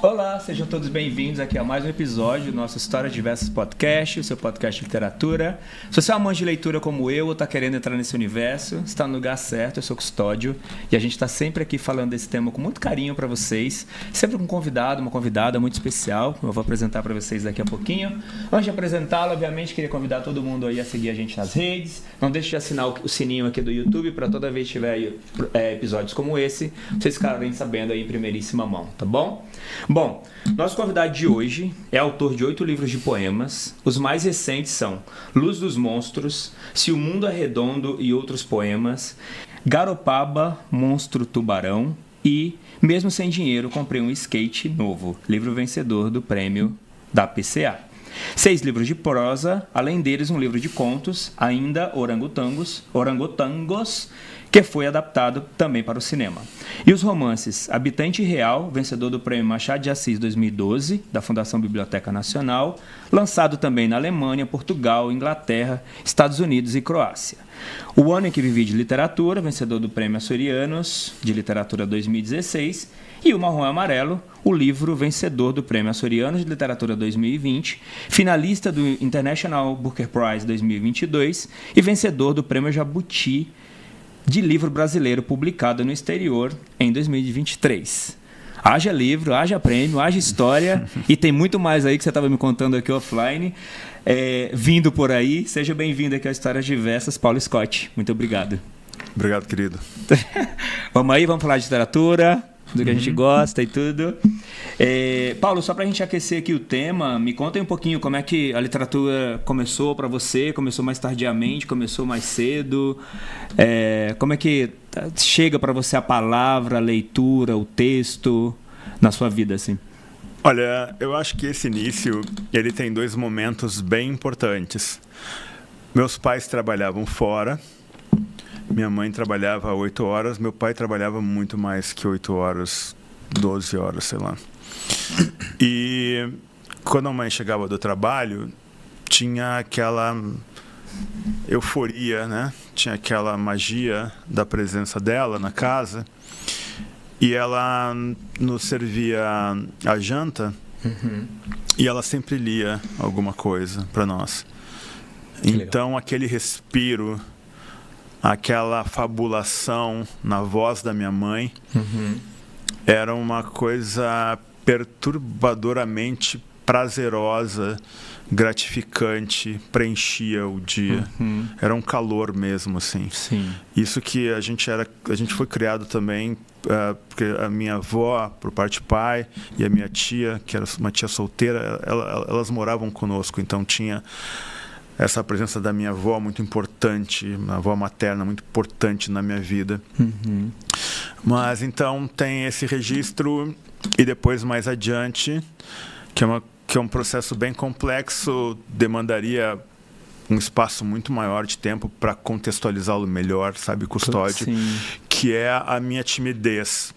Olá, sejam todos bem-vindos aqui a mais um episódio do nosso Histórias Diversas Podcast, o seu podcast de literatura. Se você é um amante de leitura como eu ou está querendo entrar nesse universo, está no lugar certo. Eu sou Custódio e a gente está sempre aqui falando desse tema com muito carinho para vocês, sempre com um convidado, uma convidada muito especial, que eu vou apresentar para vocês daqui a pouquinho. Antes de apresentá-lo, obviamente, queria convidar todo mundo aí a seguir a gente nas redes. Não deixe de assinar o sininho aqui do YouTube para toda vez que tiver episódios como esse, vocês ficarem sabendo aí em primeiríssima mão, tá bom? Bom, nosso convidado de hoje é autor de 8 livros de poemas. Os mais recentes são Luz dos Monstros, Se o Mundo é Redondo e Outros Poemas, Garopaba, Monstro Tubarão e Mesmo Sem Dinheiro Comprei um Skate Novo, livro vencedor do prêmio da PCA. 6 livros de prosa, além deles um livro de contos, ainda Orangotangos, que foi adaptado também para o cinema. E os romances Habitante Real, vencedor do Prêmio Machado de Assis 2012, da Fundação Biblioteca Nacional, lançado também na Alemanha, Portugal, Inglaterra, Estados Unidos e Croácia. O Ano em que Vivi de Literatura, vencedor do Prêmio Açorianos de Literatura 2016, e O Marrom e Amarelo, o livro vencedor do Prêmio Açorianos de Literatura 2020, finalista do International Booker Prize 2022 e vencedor do Prêmio Jabuti de livro brasileiro publicado no exterior em 2023. Haja livro, haja prêmio, haja história e tem muito mais aí que você estava me contando aqui offline, vindo por aí. Seja bem-vindo aqui a Histórias Diversas, Paulo Scott. Muito obrigado. Obrigado, querido. Vamos aí, vamos falar de literatura, do que a gente gosta e tudo. Paulo, só para a gente aquecer aqui o tema, me conta aí um pouquinho como é que a literatura começou para você, começou mais tardiamente, começou mais cedo, como é que chega para você a palavra, a leitura, o texto na sua vida, assim? Olha, eu acho que esse início, ele tem 2 momentos bem importantes. Meus pais trabalhavam fora. Minha mãe trabalhava 8 horas, meu pai trabalhava muito mais que 8 horas, 12 horas, sei lá. E quando a mãe chegava do trabalho, tinha aquela euforia, né? Tinha aquela magia da presença dela na casa. E ela nos servia a janta, e ela sempre lia alguma coisa para nós. Então, aquele respiro, aquela fabulação na voz da minha mãe era uma coisa perturbadoramente prazerosa, gratificante, preenchia o dia. Era um calor mesmo, assim. Sim. Isso que a gente foi criado também, porque a minha avó, por parte de pai, e a minha tia, que era uma tia solteira, elas moravam conosco, então tinha essa presença da minha avó muito importante, uma avó materna muito importante na minha vida. Mas então tem esse registro, e depois mais adiante, que é um processo bem complexo, demandaria um espaço muito maior de tempo para contextualizá-lo melhor, sabe, Custódio? Sim. Que é a minha timidez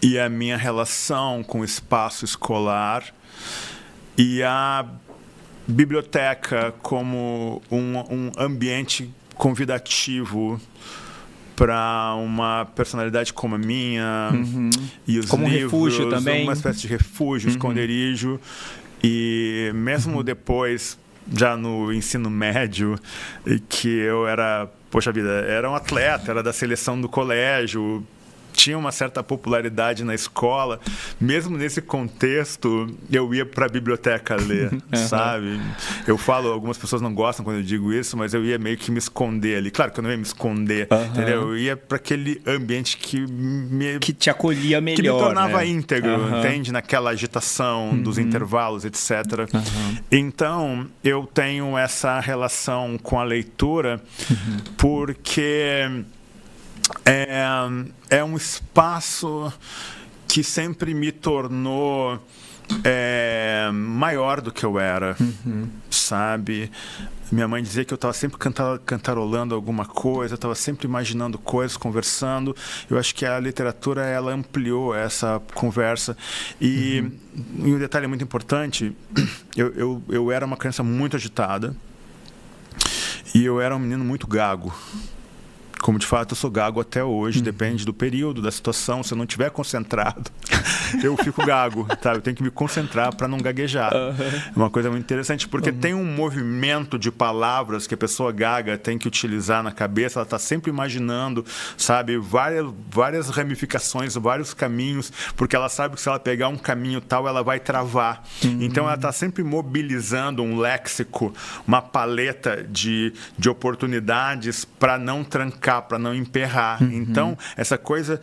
e a minha relação com o espaço escolar e a biblioteca como um ambiente convidativo para uma personalidade como a minha, e os como livros, um refúgio também, uma espécie de refúgio, esconderijo. E mesmo depois, já no ensino médio, que eu era, poxa vida, era um atleta, era da seleção do colégio, tinha uma certa popularidade na escola, mesmo nesse contexto, eu ia para a biblioteca ler, sabe? Eu falo, algumas pessoas não gostam quando eu digo isso, mas eu ia meio que me esconder ali. Claro que eu não ia me esconder, entendeu? Eu ia para aquele ambiente que te acolhia melhor, que me tornava né? íntegro, entende? Naquela agitação dos intervalos, etc. Então, eu tenho essa relação com a leitura porque é um espaço que sempre me tornou maior do que eu era, sabe? Minha mãe dizia que eu estava sempre cantarolando alguma coisa, eu estava sempre imaginando coisas, conversando. Eu acho que a literatura, ela ampliou essa conversa. E um detalhe muito importante, eu era uma criança muito agitada e eu era um menino muito gago. Como de fato eu sou gago até hoje, depende do período, da situação. Se eu não estiver concentrado, eu fico gago, tá? Eu tenho que me concentrar para não gaguejar. É uma coisa muito interessante, porque tem um movimento de palavras que a pessoa gaga tem que utilizar na cabeça, ela está sempre imaginando, sabe, várias ramificações, vários caminhos, porque ela sabe que se ela pegar um caminho tal, ela vai travar. Então ela está sempre mobilizando um léxico, uma paleta de oportunidades para não trancar, para não emperrar. Então, essa coisa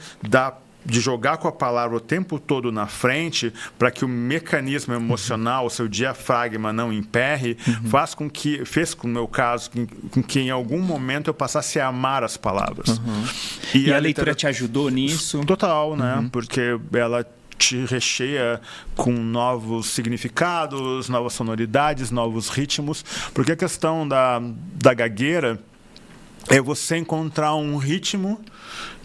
de jogar com a palavra o tempo todo na frente para que o mecanismo emocional, o seu diafragma não emperre, fez com o meu caso, com que em algum momento eu passasse a amar as palavras. E a leitura te ajudou nisso? Total, né? Porque ela te recheia com novos significados, novas sonoridades, novos ritmos, porque a questão da gagueira é você encontrar um ritmo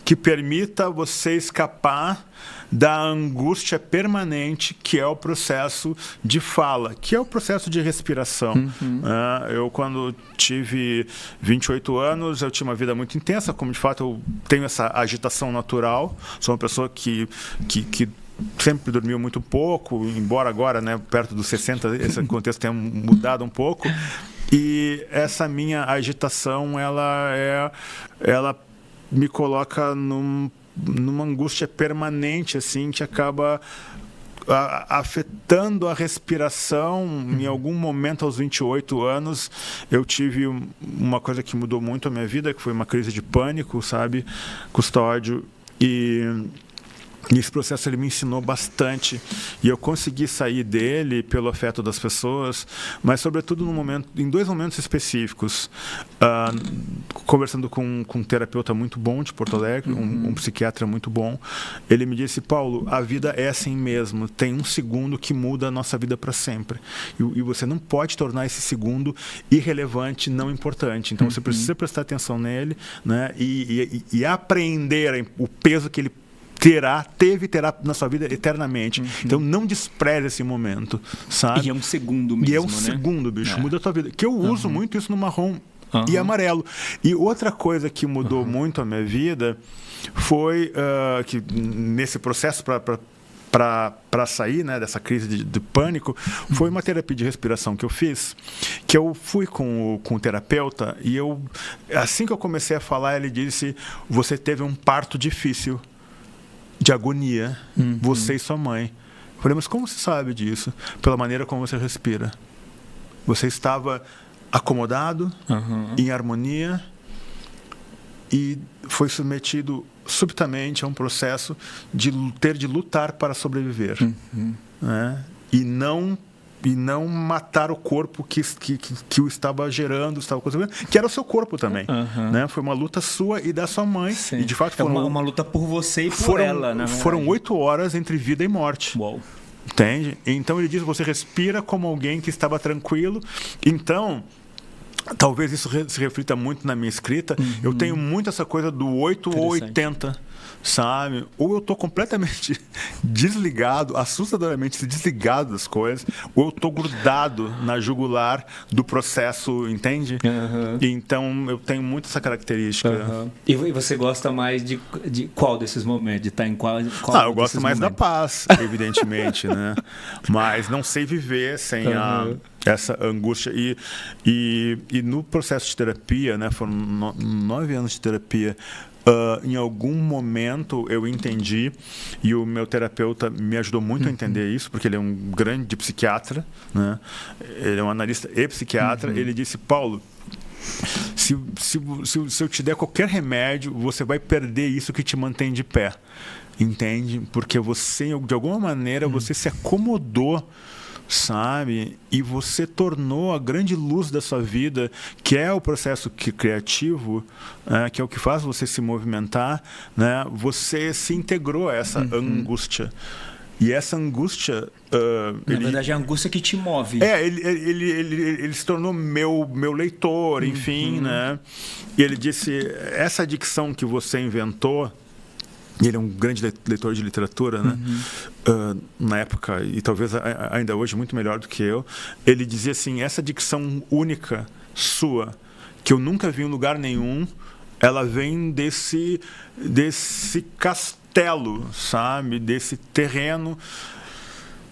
que permita você escapar da angústia permanente que é o processo de fala, que é o processo de respiração. Eu, quando tive 28 anos, eu tinha uma vida muito intensa, como de fato eu tenho essa agitação natural, sou uma pessoa que sempre dormiu muito pouco, embora agora, né, perto dos 60, esse contexto tenha mudado um pouco. E essa minha agitação, ela me coloca numa angústia permanente, assim, que acaba afetando a respiração. Em algum momento, aos 28 anos, eu tive uma coisa que mudou muito a minha vida, que foi uma crise de pânico, sabe, Custódio, e esse processo ele me ensinou bastante e eu consegui sair dele pelo afeto das pessoas, mas sobretudo em dois momentos específicos. Conversando com um terapeuta muito bom de Porto Alegre, um psiquiatra muito bom, ele me disse: Paulo, a vida é assim mesmo, tem um segundo que muda a nossa vida para sempre, e você não pode tornar esse segundo irrelevante, não importante. Então você precisa prestar atenção nele, né, e aprender o peso que ele terá na sua vida eternamente. Então não despreze esse momento, sabe? E é um segundo mesmo, E é um segundo, bicho, muda a tua vida. Que eu uso muito isso no marrom e amarelo. E outra coisa que mudou muito a minha vida foi que nesse processo para sair, né, dessa crise de pânico, foi uma terapia de respiração que eu fiz, que eu fui com o terapeuta e assim que eu comecei a falar, ele disse: você teve um parto difícil, de agonia, você e sua mãe. Eu falei: mas como você sabe disso? Pela maneira como você respira. Você estava acomodado, em harmonia, e foi submetido subitamente a um processo de ter de lutar para sobreviver, né? E não matar o corpo que o estava gerando, estava construindo, que era o seu corpo também, né? Foi uma luta sua e da sua mãe. Sim. E de fato foi uma luta por você e por ela, né? Foram 8 horas entre vida e morte. Uau. Entende? Então ele diz: você respira como alguém que estava tranquilo. Então, talvez isso se reflita muito na minha escrita. Eu tenho muito essa coisa do 8 ou 80, sabe? Ou eu estou completamente desligado, assustadoramente desligado das coisas, ou eu estou grudado na jugular do processo, entende? Então eu tenho muito essa característica. E você gosta mais de qual desses momentos? De estar em qual eu gosto mais da paz, evidentemente, né? Mas não sei viver sem essa angústia. E no processo de terapia, né, foram 9 anos de terapia, em algum momento eu entendi, e o meu terapeuta me ajudou muito a entender isso, porque ele é um grande psiquiatra, né? Ele é um analista e psiquiatra. Ele disse: Paulo, se eu te der qualquer remédio, você vai perder isso que te mantém de pé, entende? Porque você, de alguma maneira, você se acomodou, sabe? E você tornou a grande luz da sua vida, que é o processo criativo, que é o que faz você se movimentar, né? Você se integrou a essa angústia. E essa angústia... Na verdade, é a angústia que te move. Ele se tornou meu leitor, enfim, né? E ele disse: essa dicção que você inventou... E ele é um grande leitor de literatura, né? Na época, e talvez ainda hoje muito melhor do que eu. Ele dizia assim: essa dicção única sua, que eu nunca vi em lugar nenhum, ela vem desse martelo, sabe, desse terreno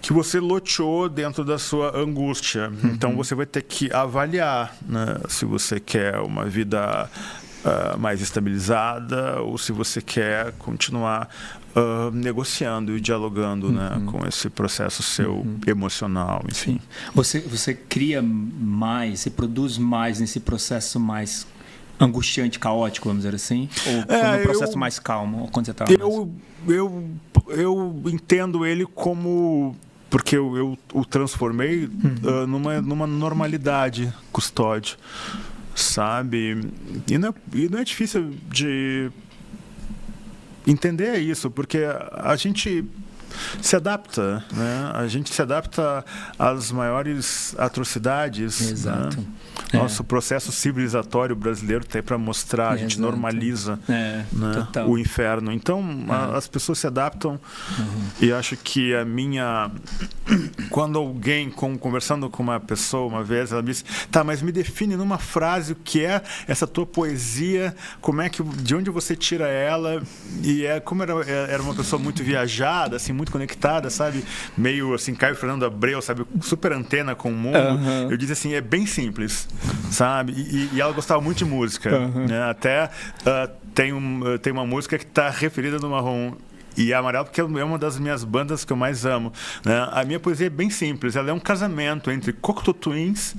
que você loteou dentro da sua angústia. Então você vai ter que avaliar, né, se você quer uma vida mais estabilizada ou se você quer continuar negociando e dialogando, né, com esse processo seu emocional, enfim. Você cria mais, você produz mais nesse processo mais angustiante, caótico, vamos dizer assim? Ou no processo mais calmo, ou quando você está eu entendo ele como... Porque eu o transformei numa normalidade, Custódio, sabe? E não é difícil de entender isso, porque a gente se adapta, né? A gente se adapta às maiores atrocidades. Exato. Né? Nosso processo civilizatório brasileiro está aí para mostrar, a gente normaliza, né, o inferno. Então, as pessoas se adaptam e acho que quando alguém, conversando com uma pessoa uma vez, ela me disse, tá, mas me define numa frase o que é essa tua poesia, de onde você tira ela, e como era uma pessoa muito viajada, assim, muito conectada, sabe? Meio assim, Caio Fernando Abreu, sabe? Super antena com o mundo. Eu disse assim, é bem simples, sabe? E ela gostava muito de música, né? Até tem uma música que está referida no Marrom e Amarelo, porque é uma das minhas bandas que eu mais amo, né? A minha poesia é bem simples, ela é um casamento entre Cocteau Twins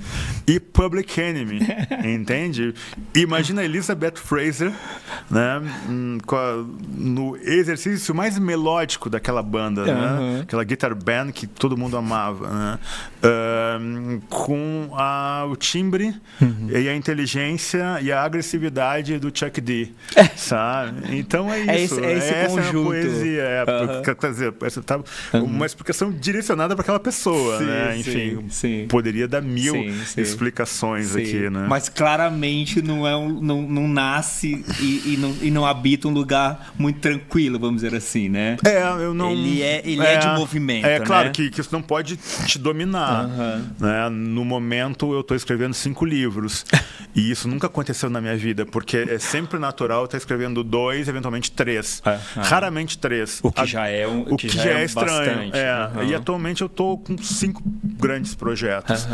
e Public Enemy, entende? Imagina a Elizabeth Fraser, né, no exercício mais melódico daquela banda, né? Aquela guitar band que todo mundo amava, né? Com o timbre e a inteligência e a agressividade do Chuck D, sabe? Então é isso. Esse essa conjunto. É a poesia. Quer dizer, uma explicação direcionada para aquela pessoa, né? Enfim, poderia dar mil explicações aqui, né? Mas claramente não nasce e não habita um lugar muito tranquilo, vamos dizer assim, né? Eu não... Ele é de movimento, É claro, né? que isso não pode te dominar, né? No momento eu estou escrevendo 5 livros e isso nunca aconteceu na minha vida, porque é sempre natural estar escrevendo 2, eventualmente 3. Raramente 3. O que já é estranho. Bastante. E atualmente eu estou com 5 grandes projetos.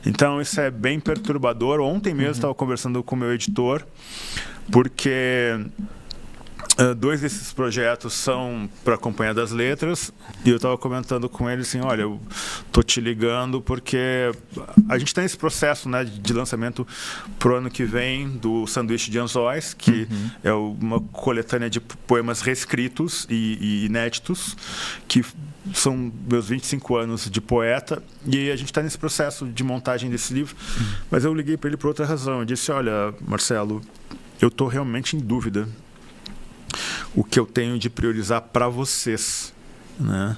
Então isso é bem perturbador. Ontem mesmo estava conversando com o meu editor, porque 2 desses projetos são para acompanhar das letras, e eu estava comentando com ele assim, olha, eu tô te ligando porque a gente tem esse processo, né, de lançamento pro ano que vem do Sanduíche de Anzóis, que é uma coletânea de poemas reescritos e inéditos, que são meus 25 anos de poeta, e a gente está nesse processo de montagem desse livro. Mas eu liguei para ele por outra razão. Eu disse, olha, Marcelo, eu estou realmente em dúvida o que eu tenho de priorizar para vocês, né?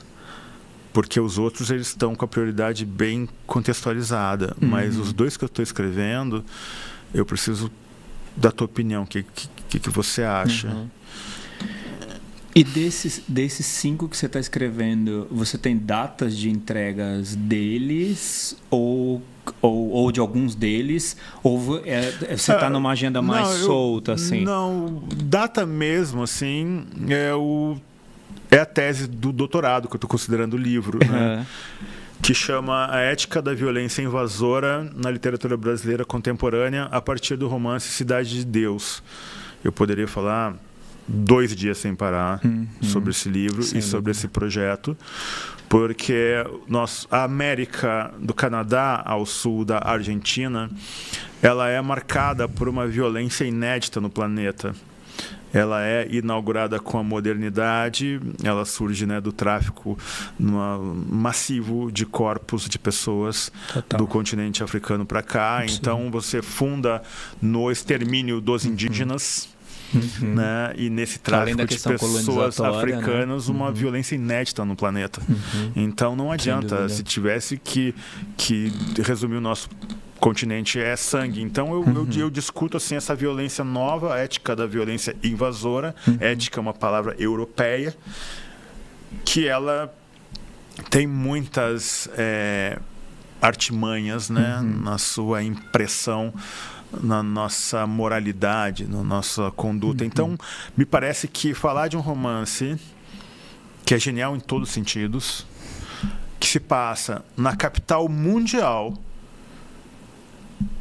Porque os outros, eles estão com a prioridade bem contextualizada, mas os 2 que eu estou escrevendo, eu preciso da tua opinião. O que você acha? E desses 5 que você está escrevendo, você tem datas de entregas deles ou de alguns deles, ou você está numa agenda mais solta, assim? Não, data mesmo, assim, é a tese do doutorado que eu estou considerando o livro, né? Que chama A Ética da Violência Invasora na Literatura Brasileira Contemporânea a partir do romance Cidade de Deus. Eu poderia falar 2 dias sem parar sobre esse livro e sobre esse projeto, porque a América do Canadá ao sul da Argentina, ela é marcada por uma violência inédita no planeta. Ela é inaugurada com a modernidade, ela surge, né, do tráfico massivo de corpos de pessoas do continente africano para cá. Então você funda no extermínio dos indígenas, né? E nesse tráfico de pessoas africanas, né? Uma violência inédita no planeta. Então não adianta, se tivesse que resumir o nosso continente é sangue. Então eu discuto assim essa violência nova, a ética da violência invasora. Ética é uma palavra europeia que ela tem muitas artimanhas, né, na sua impressão, na nossa moralidade, na nossa conduta. Então, me parece que falar de um romance que é genial em todos os sentidos, que se passa na capital mundial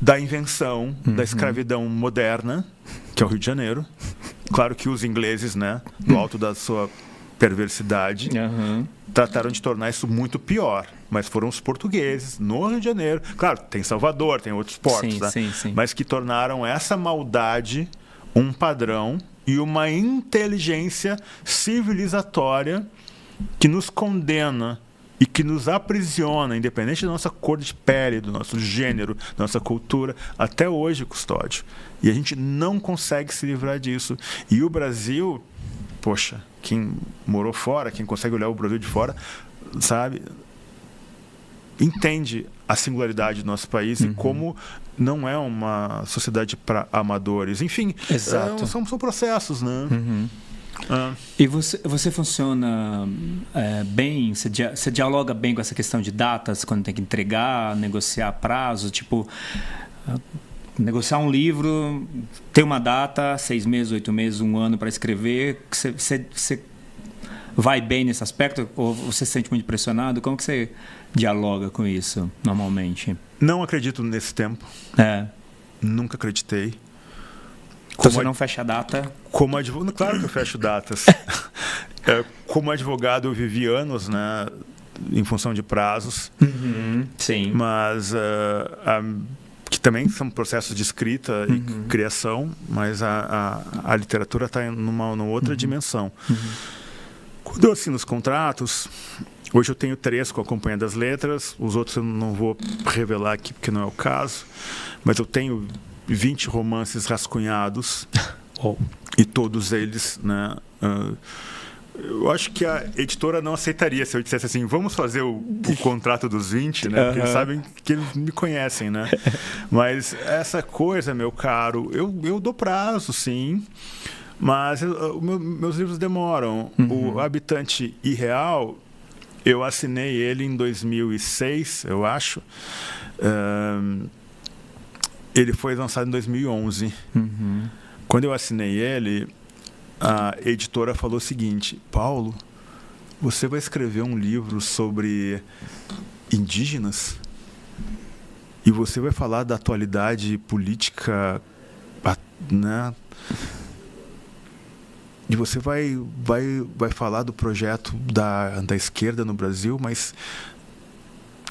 da invenção da escravidão moderna, que é o Rio de Janeiro. Claro que os ingleses, né, do alto da sua perversidade, trataram de tornar isso muito pior. Mas foram os portugueses, no Rio de Janeiro. Claro, tem Salvador, tem outros portos, né? Sim. Mas que tornaram essa maldade um padrão e uma inteligência civilizatória que nos condena e que nos aprisiona, independente da nossa cor de pele, do nosso gênero, da nossa cultura, até hoje, Custódio. E a gente não consegue se livrar disso. E o Brasil, poxa, quem morou fora, quem consegue olhar o Brasil de fora, sabe, entende a singularidade do nosso país e como não é uma sociedade para amadores. Enfim, são processos, né? E você funciona bem? Você dialoga bem com essa questão de datas, quando tem que entregar, negociar prazo, tipo, negociar um livro, tem uma data, 6 meses, 8 meses, 1 ano para escrever, você vai bem nesse aspecto ou você se sente muito pressionado? Como que você dialoga com isso normalmente? Não acredito nesse tempo. Nunca acreditei. Então você não fecha a data? Como advogado, claro que eu fecho datas. Como advogado eu vivi anos, né, em função de prazos. Sim. Mas que também são processos de escrita e criação, mas a literatura está numa outra dimensão. Quando eu assino os contratos, hoje eu tenho 3 com a Companhia das Letras, os outros eu não vou revelar aqui porque não é o caso, mas eu tenho 20 romances rascunhados e todos eles, né, eu acho que a editora não aceitaria se eu dissesse assim, vamos fazer o contrato dos 20, né? Porque eles sabem que eles me conhecem, né? Mas essa coisa, meu caro, eu dou prazo, sim, mas meus livros demoram. O Habitante Irreal, eu assinei ele em 2006, eu acho. Ele foi lançado em 2011. Quando eu assinei ele, a editora falou o seguinte: Paulo, você vai escrever um livro sobre indígenas e você vai falar da atualidade política, né? E você vai falar do projeto da esquerda no Brasil, mas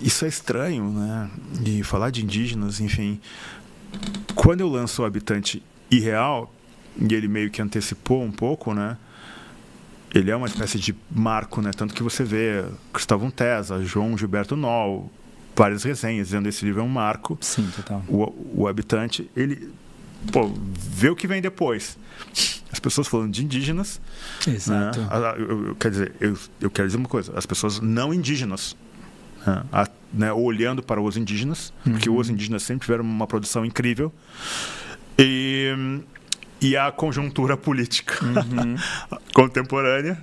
isso é estranho, né? E falar de indígenas, enfim. Quando eu lanço o Habitante Irreal, e ele meio que antecipou um pouco, né? Ele é uma espécie de marco, né? Tanto que você vê Cristóvão Tesa, João Gilberto Noll, várias resenhas dizendo que esse livro é um marco. Sim, total. O Habitante, ele vê o que vem depois. As pessoas falando de indígenas. Exato. Né? Eu quero dizer uma coisa: as pessoas não indígenas, né, olhando para os indígenas, porque os indígenas sempre tiveram uma produção incrível, e a conjuntura política contemporânea,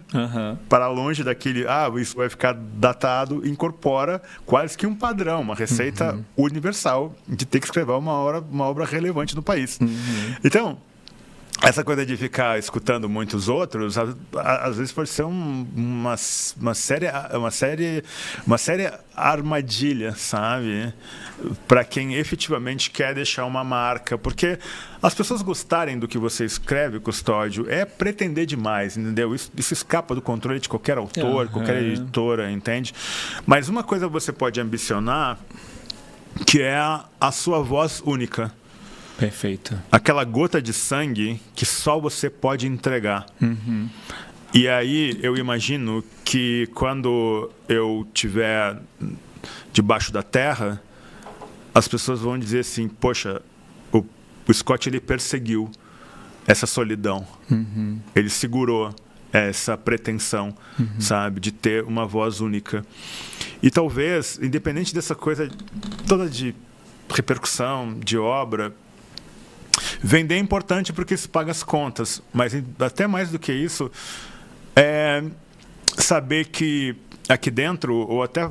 para longe daquele, isso vai ficar datado, incorpora quase que um padrão, uma receita universal de ter que escrever uma obra relevante no país. Então, essa coisa de ficar escutando muitos outros, às vezes pode ser uma séria armadilha, sabe? Para quem efetivamente quer deixar uma marca. Porque as pessoas gostarem do que você escreve, Custódio, é pretender demais, entendeu? Isso escapa do controle de qualquer autor, qualquer editora, entende? Mas uma coisa você pode ambicionar, que é a sua voz única. Perfeito. Aquela gota de sangue que só você pode entregar. E aí eu imagino que quando eu estiver debaixo da terra, as pessoas vão dizer assim: poxa, o Scott, ele perseguiu essa solidão. Ele segurou essa pretensão, sabe, de ter uma voz única. E talvez, independente dessa coisa toda de repercussão, de obra, vender é importante porque isso paga as contas, mas até mais do que isso é saber que aqui dentro ou até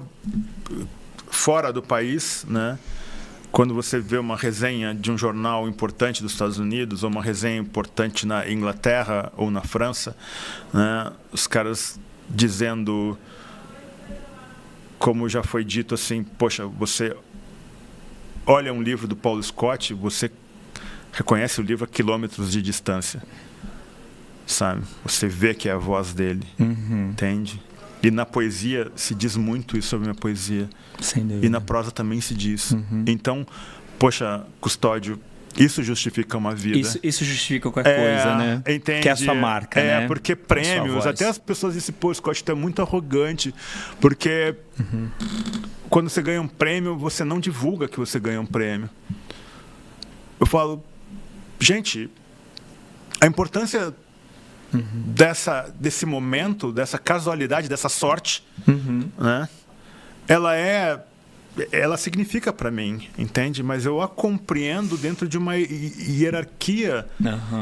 fora do país, né, quando você vê uma resenha de um jornal importante dos Estados Unidos ou uma resenha importante na Inglaterra ou na França, né, os caras dizendo, como já foi dito assim, poxa, você olha um livro do Paulo Scott, você reconhece o livro a quilômetros de distância, sabe? Você vê que é a voz dele, entende? E na poesia se diz muito isso sobre a minha poesia. Sem dúvida. E na prosa também se diz. Então, poxa, Custódio, isso justifica uma vida. Isso justifica qualquer coisa, né? Entende? Que é a sua marca, né? Porque prêmios, até as pessoas dizem, pô, Scott, tu é muito arrogante, porque quando você ganha um prêmio, você não divulga que você ganha um prêmio. Eu falo, gente, a importância desse momento, dessa casualidade, dessa sorte, né? Ela significa para mim, entende? Mas eu a compreendo dentro de uma hierarquia,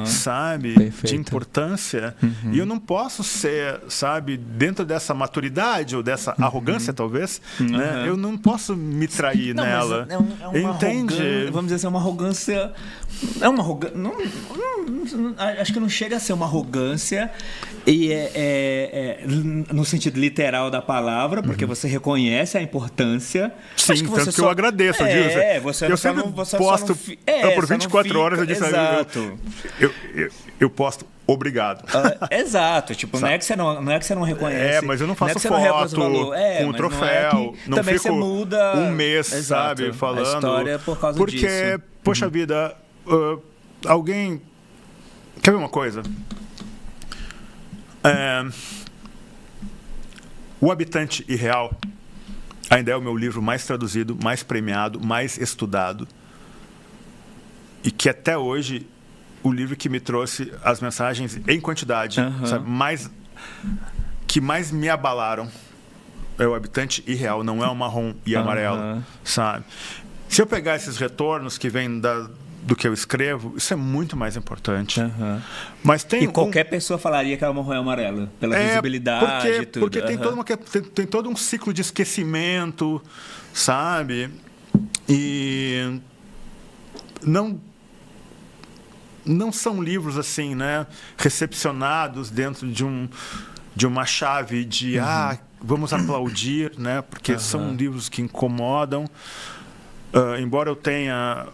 sabe? Perfeito. De importância. E eu não posso ser, sabe, dentro dessa maturidade ou dessa arrogância, talvez, né? Eu não posso me trair nela. Entende? Vamos dizer assim, é uma arrogância. É uma arrogância. Acho que não chega a ser uma arrogância e no sentido literal da palavra, porque você reconhece a importância. Sim, acho que tanto que eu agradeço. Eu sempre posto por 24 horas, eu disse, exato. Eu posto obrigado. Exato, tipo, não é que você não reconhece. Mas eu não faço foto com o troféu, não também fico você muda um mês, exato, sabe, falando. A história por causa porque, disso. Poxa vida, alguém... Quer ver uma coisa? O Habitante Irreal ainda é o meu livro mais traduzido, mais premiado, mais estudado. E que até hoje, o livro que me trouxe as mensagens em quantidade, sabe, que mais me abalaram é o Habitante Irreal, não é o Marrom e Amarelo, sabe? Se eu pegar esses retornos que vêm do que eu escrevo, isso é muito mais importante. Mas tem qualquer pessoa falaria que é o Marrom e Amarelo, pela visibilidade e tudo. Porque tem todo um ciclo de esquecimento, sabe? E não são livros assim, né, recepcionados dentro de uma chave de vamos aplaudir, né? Porque são livros que incomodam. Embora eu tenha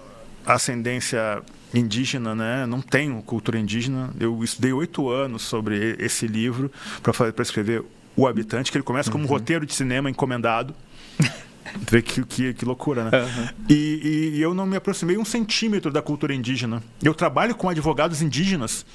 ascendência indígena, né? Não tenho cultura indígena. Eu estudei 8 anos sobre esse livro para escrever O Habitante, que ele começa como um roteiro de cinema encomendado. Vê que loucura, né? E eu não me aproximei 1 centímetro da cultura indígena. Eu trabalho com advogados indígenas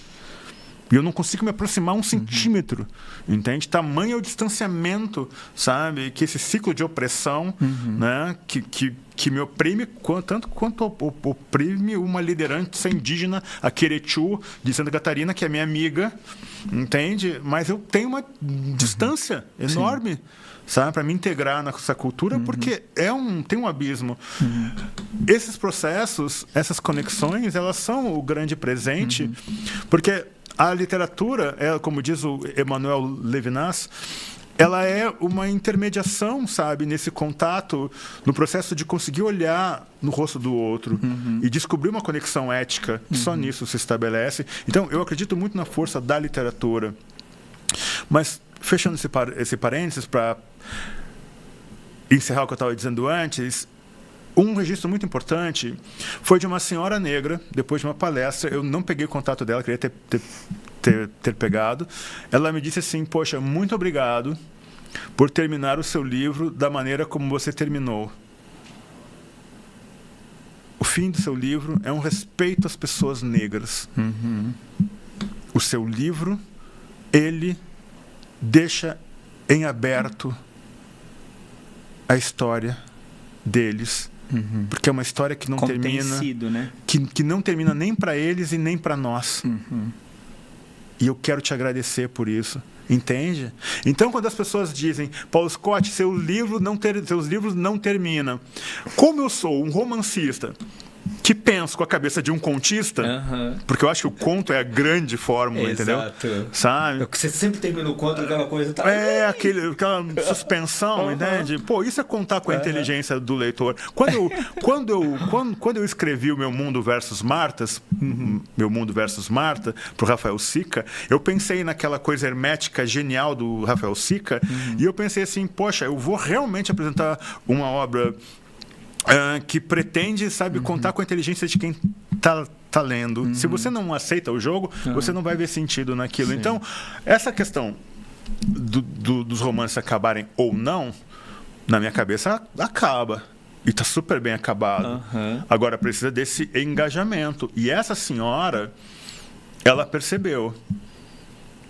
e eu não consigo me aproximar 1 centímetro, entende? Tamanho é o distanciamento, sabe? Que esse ciclo de opressão, né? Que me oprime tanto quanto oprime uma liderança indígena, a Querechu, de Santa Catarina, que é minha amiga, entende? Mas eu tenho uma distância enorme, sabe, para me integrar nessa cultura, porque tem um abismo. Esses processos, essas conexões, elas são o grande presente, porque a literatura, como diz o Emmanuel Levinas, ela é uma intermediação, sabe, nesse contato, no processo de conseguir olhar no rosto do outro e descobrir uma conexão ética, que só nisso se estabelece. Então, eu acredito muito na força da literatura. Mas, fechando esse parênteses, para encerrar o que eu estava dizendo antes, um registro muito importante foi de uma senhora negra, depois de uma palestra. Eu não peguei o contato dela, queria ter pegado. Ela me disse assim: poxa, muito obrigado por terminar o seu livro da maneira como você terminou. O fim do seu livro é um respeito às pessoas negras. O seu livro, ele deixa em aberto a história deles, porque é uma história que não termina, né? que não termina nem para eles e nem para nós. E eu quero te agradecer por isso, entende? Então, quando as pessoas dizem: Paulo Scott, seus livros não terminam. Como eu sou um romancista que penso com a cabeça de um contista, porque eu acho que o conto é a grande fórmula, entendeu? Sabe? Você sempre termina o conto aquela coisa... Tá... aquela suspensão, entende? Pô, isso é contar com a inteligência do leitor. Quando eu escrevi o Meu Mundo versus Martas, Meu Mundo versus Marta, pro Rafael Sica, eu pensei naquela coisa hermética genial do Rafael Sica, e eu pensei assim, poxa, eu vou realmente apresentar uma obra que pretende, sabe, contar com a inteligência de quem tá lendo. Se você não aceita o jogo, você não vai ver sentido naquilo. Sim. Então, essa questão dos romances acabarem ou não, na minha cabeça, acaba. E tá super bem acabado. Agora, precisa desse engajamento. E essa senhora, ela percebeu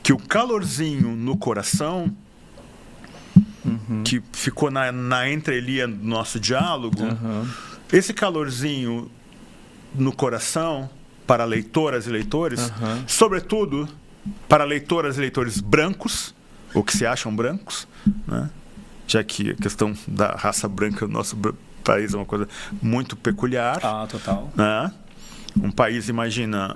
que o calorzinho no coração... que ficou na entrelinha do nosso diálogo, esse calorzinho no coração para leitoras e leitores, sobretudo para leitoras e leitores brancos, ou que se acham brancos, né? Já que a questão da raça branca no nosso país é uma coisa muito peculiar. Total. Né? Um país, imagina,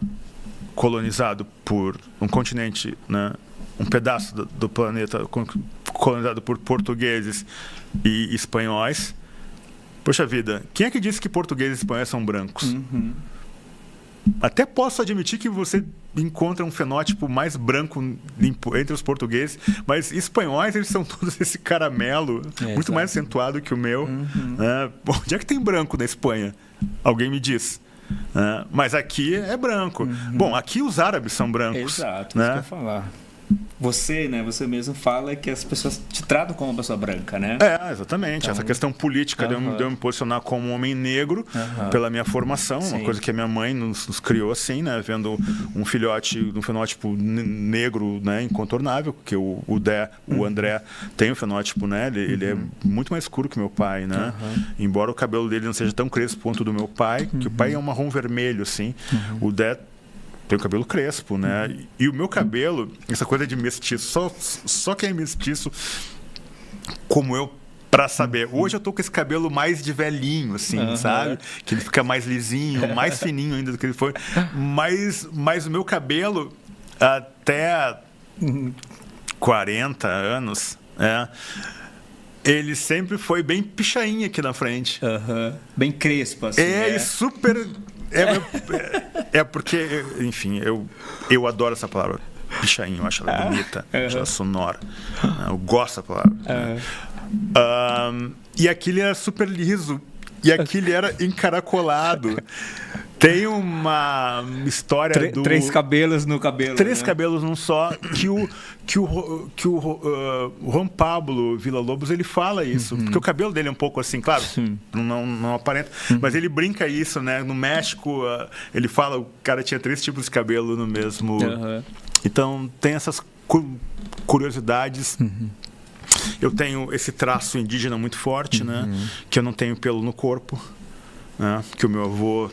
colonizado por um continente, né? Um pedaço do planeta colonizado por portugueses e espanhóis. Poxa vida, quem é que disse que portugueses e espanhóis são brancos? Até posso admitir que você encontra um fenótipo mais branco entre os portugueses, mas espanhóis, eles são todos esse caramelo, muito mais acentuado que o meu. Onde é que tem branco na Espanha? Alguém me diz. Mas aqui é branco. Bom, aqui os árabes são brancos. Exato, isso que eu ia falar. Você, né, você mesmo fala que as pessoas te tratam como uma pessoa branca, né? Exatamente. Então, essa questão política de eu me posicionar como um homem negro pela minha formação, uma coisa que a minha mãe nos criou assim, né? Vendo um filhote, um fenótipo negro, né, incontornável, porque o André tem um fenótipo, né? Ele é muito mais escuro que meu pai, né? Embora o cabelo dele não seja tão crespo quanto do meu pai, que o pai é um marrom vermelho, assim. O Dé tem o cabelo crespo, né? E o meu cabelo, essa coisa de mestiço, só quem é mestiço como eu, pra saber. Hoje eu tô com esse cabelo mais de velhinho, assim, sabe? Que ele fica mais lisinho, mais fininho ainda do que ele foi. Mas o meu cabelo, até 40 anos, ele sempre foi bem pichainha aqui na frente. Bem crespo, assim. E super... porque, enfim, eu adoro essa palavra pichainho, eu acho ela bonita, acho ela sonora, eu gosto da palavra. E aquele era super liso, e aquele era encaracolado. Tem uma história três cabelos no cabelo. Três cabelos num só, que o Juan Pablo Villa-Lobos, ele fala isso. Porque o cabelo dele é um pouco assim, claro, não aparenta, mas ele brinca isso, né? No México, ele fala, o cara tinha 3 tipos de cabelo no mesmo... Então, tem essas curiosidades. Eu tenho esse traço indígena muito forte, né? Que eu não tenho pelo no corpo, né? Que o meu avô...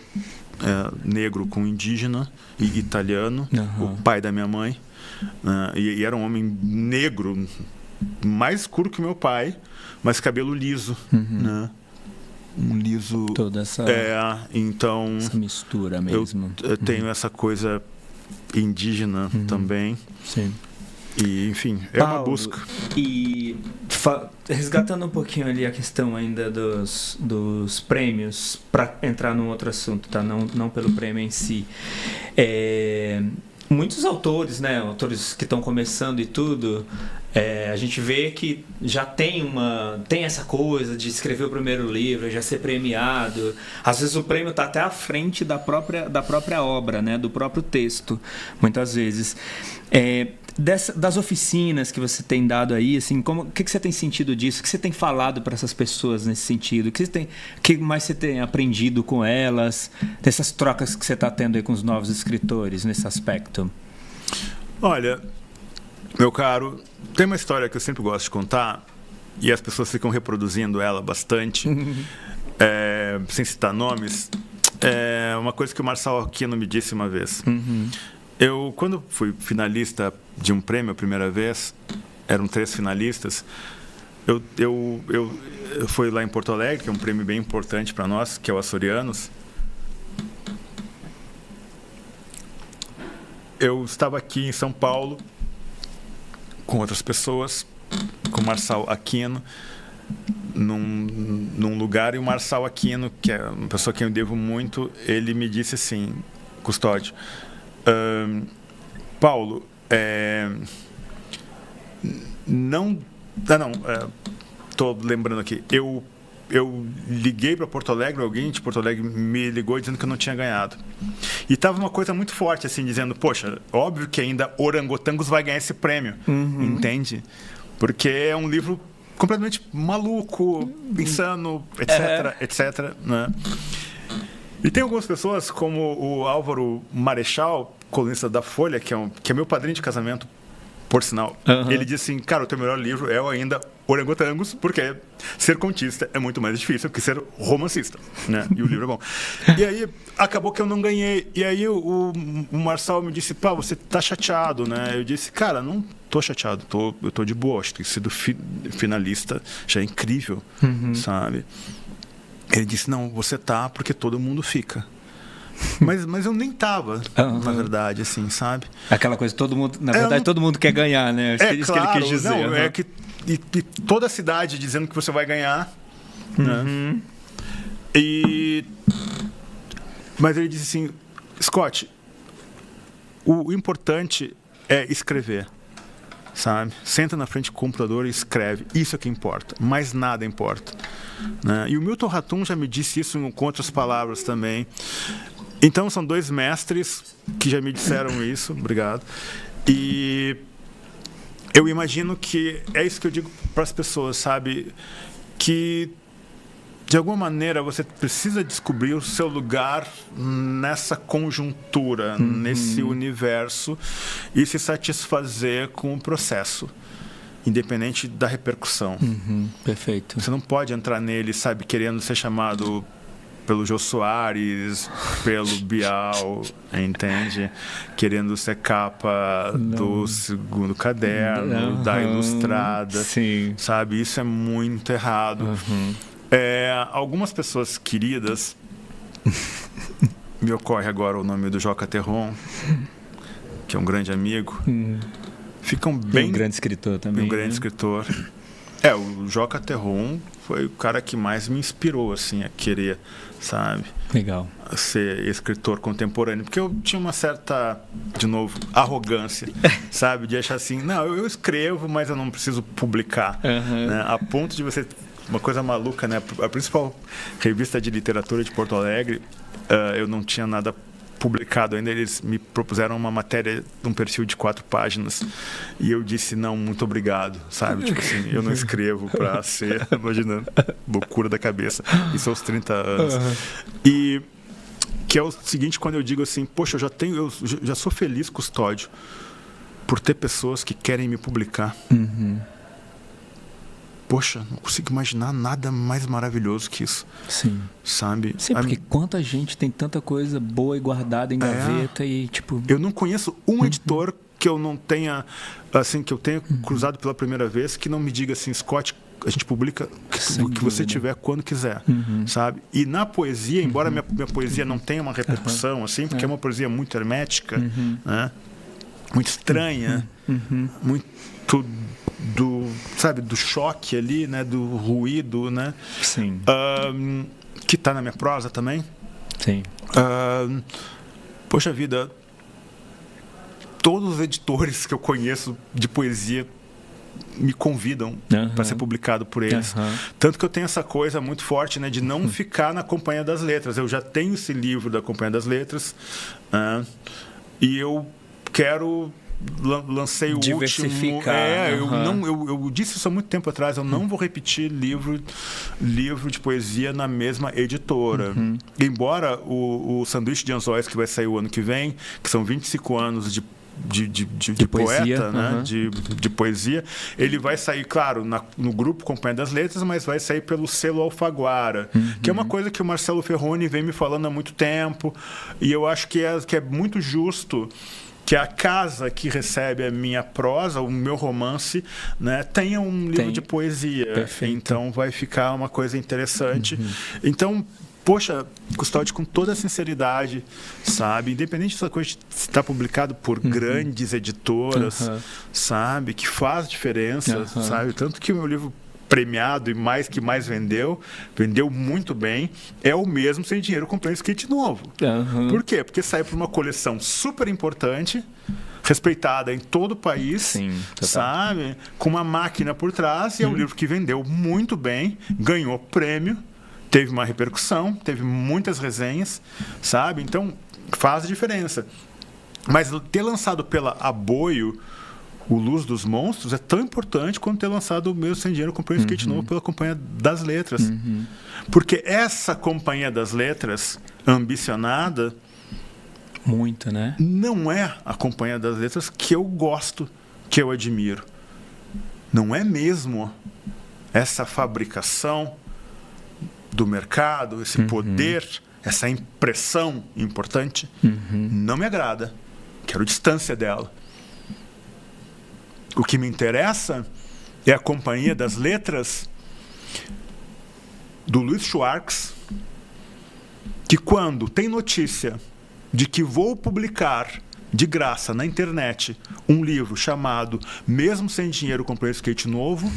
negro com indígena e italiano, o pai da minha mãe, e era um homem negro, mais escuro que o meu pai, mas cabelo liso, né? Um liso. Toda essa, então, essa mistura mesmo. Eu tenho essa coisa indígena também. Sim. E, enfim, Paulo, uma busca. E resgatando um pouquinho ali a questão ainda dos prêmios, para entrar num outro assunto, tá? Não pelo prêmio em si. Muitos autores, né? Autores que estão começando e tudo, a gente vê que já tem essa coisa de escrever o primeiro livro, já ser premiado. Às vezes o prêmio está até à frente da própria obra, né? Do próprio texto, muitas vezes. Das oficinas que você tem dado aí, assim, o que você tem sentido disso? O que você tem falado para essas pessoas nesse sentido? O que mais você tem aprendido com elas? Dessas trocas que você está tendo aí com os novos escritores nesse aspecto? Olha, meu caro, tem uma história que eu sempre gosto de contar e as pessoas ficam reproduzindo ela bastante, sem citar nomes. É uma coisa que o Marçal Aquino me disse uma vez. Eu, quando fui finalista de um prêmio a primeira vez, eram 3 finalistas, eu fui lá em Porto Alegre, que é um prêmio bem importante para nós, que é o Açorianos, eu estava aqui em São Paulo com outras pessoas, com o Marçal Aquino, num lugar, e o Marçal Aquino, que é uma pessoa a quem eu devo muito, ele me disse assim: Custódio, Paulo, estou lembrando aqui, eu liguei para Porto Alegre, alguém de Porto Alegre me ligou dizendo que eu não tinha ganhado. E estava uma coisa muito forte, assim, dizendo, poxa, óbvio que ainda Orangotangos vai ganhar esse prêmio, entende? Porque é um livro completamente maluco, insano, etc, né? E tem algumas pessoas, como o Álvaro Marechal, colunista da Folha, que é meu padrinho de casamento, por sinal. Ele disse assim, cara, o teu melhor livro é ainda Orangotangos, porque ser contista é muito mais difícil que ser romancista, né? E o livro é bom. E aí, acabou que eu não ganhei. E aí o Marçal me disse, pá, você tá chateado, né? Eu disse, cara, não tô chateado, eu tô de boa, acho que ter sido finalista já é incrível, sabe? Ele disse, não, você tá porque todo mundo fica. Mas eu nem tava, na verdade, assim, sabe? Aquela coisa, todo mundo, na verdade, todo mundo quer ganhar, né? Acho que é isso claro, que ele quis dizer. Não, é que e toda a cidade dizendo que você vai ganhar, né? Mas ele disse assim, Scott, o importante é escrever, sabe? Senta na frente do computador e escreve. Isso é que importa. Mais nada importa, né? E o Milton Ratum já me disse isso com outras palavras também. Então, são dois mestres que já me disseram isso. Obrigado. E eu imagino que é isso que eu digo para as pessoas, sabe? Que, de alguma maneira, você precisa descobrir o seu lugar nessa conjuntura, nesse universo, e se satisfazer com o processo, independente da repercussão. Perfeito. Você não pode entrar nele, sabe, querendo ser chamado pelo Jô Soares, pelo Bial, entende? Querendo ser capa do segundo caderno, da Ilustrada, sim, sabe? Isso é muito errado. Algumas pessoas queridas, me ocorre agora o nome do Joca Terron, que é um grande amigo, ficam bem... um grande escritor também. Um grande escritor. O Joca Terron foi o cara que mais me inspirou, assim, a querer, sabe? Legal. Ser escritor contemporâneo. Porque eu tinha uma certa, de novo, arrogância, sabe? De achar assim, não, eu escrevo, mas eu não preciso publicar. Né? A ponto de você... Uma coisa maluca, né? A principal revista de literatura de Porto Alegre, eu não tinha nada publicado ainda, eles me propuseram uma matéria de um perfil de 4 páginas e eu disse não, muito obrigado, sabe? Tipo assim, eu não escrevo para ser, imaginando, loucura da cabeça, isso aos 30 anos. E que é o seguinte, quando eu digo assim, poxa, eu já sou feliz, Custódio, por ter pessoas que querem me publicar. Poxa, não consigo imaginar nada mais maravilhoso que isso. Sim. Sabe? Sim, porque quanta gente tem tanta coisa boa e guardada em gaveta e tipo... Eu não conheço um editor que eu não tenha, assim, que eu tenha cruzado pela primeira vez, que não me diga assim, Scott, a gente publica o que você tiver quando quiser, sabe? E na poesia, embora minha poesia não tenha uma repercussão, assim, porque é uma poesia muito hermética, né? Muito estranha, muito do choque ali, né, do ruído, né? Sim. Que está na minha prosa também. Sim. Poxa vida, todos os editores que eu conheço de poesia me convidam para ser publicado por eles. Tanto que eu tenho essa coisa muito forte, né, de não ficar na Companhia das Letras. Eu já tenho esse livro da Companhia das Letras, e eu quero... lancei o diversificar. último. Eu disse isso há muito tempo atrás. Eu não vou repetir livro de poesia na mesma editora. Embora o Sanduíche de Anzóis, que vai sair o ano que vem, que são 25 anos de poesia, poeta, né? de poesia, ele vai sair, claro, no grupo Companhia das Letras, mas vai sair pelo selo Alfaguara, que é uma coisa que o Marcelo Ferroni vem me falando há muito tempo, e eu acho que é muito justo que a casa que recebe a minha prosa, o meu romance, né, tenha um livro de poesia. Perfeito. Então vai ficar uma coisa interessante. Então, poxa, Custódio, com toda a sinceridade, sabe? Independente dessa coisa estar publicado por grandes editoras, sabe? Que faz diferença, sabe? Tanto que o meu livro premiado e que mais vendeu muito bem, é o mesmo Sem Dinheiro Comprei um Skate Novo. Por quê? Porque saiu para uma coleção super importante, respeitada em todo o país, sim, sabe? Com uma máquina por trás, e é um livro que vendeu muito bem, ganhou prêmio, teve uma repercussão, teve muitas resenhas, sabe? Então, faz diferença. Mas ter lançado pela Aboio o Luz dos Monstros é tão importante quanto ter lançado o meu Sem Dinheiro Comprei um Skate Novo pela Companhia das Letras. Porque essa Companhia das Letras, ambicionada, muito, né? Não é a Companhia das Letras que eu gosto, que eu admiro. Não é mesmo essa fabricação do mercado, esse poder, essa impressão importante, não me agrada. Quero distância dela. O que me interessa é a Companhia das Letras do Luiz Schwartz, que quando tem notícia de que vou publicar de graça na internet um livro chamado Mesmo Sem Dinheiro Comprei um Skate Novo,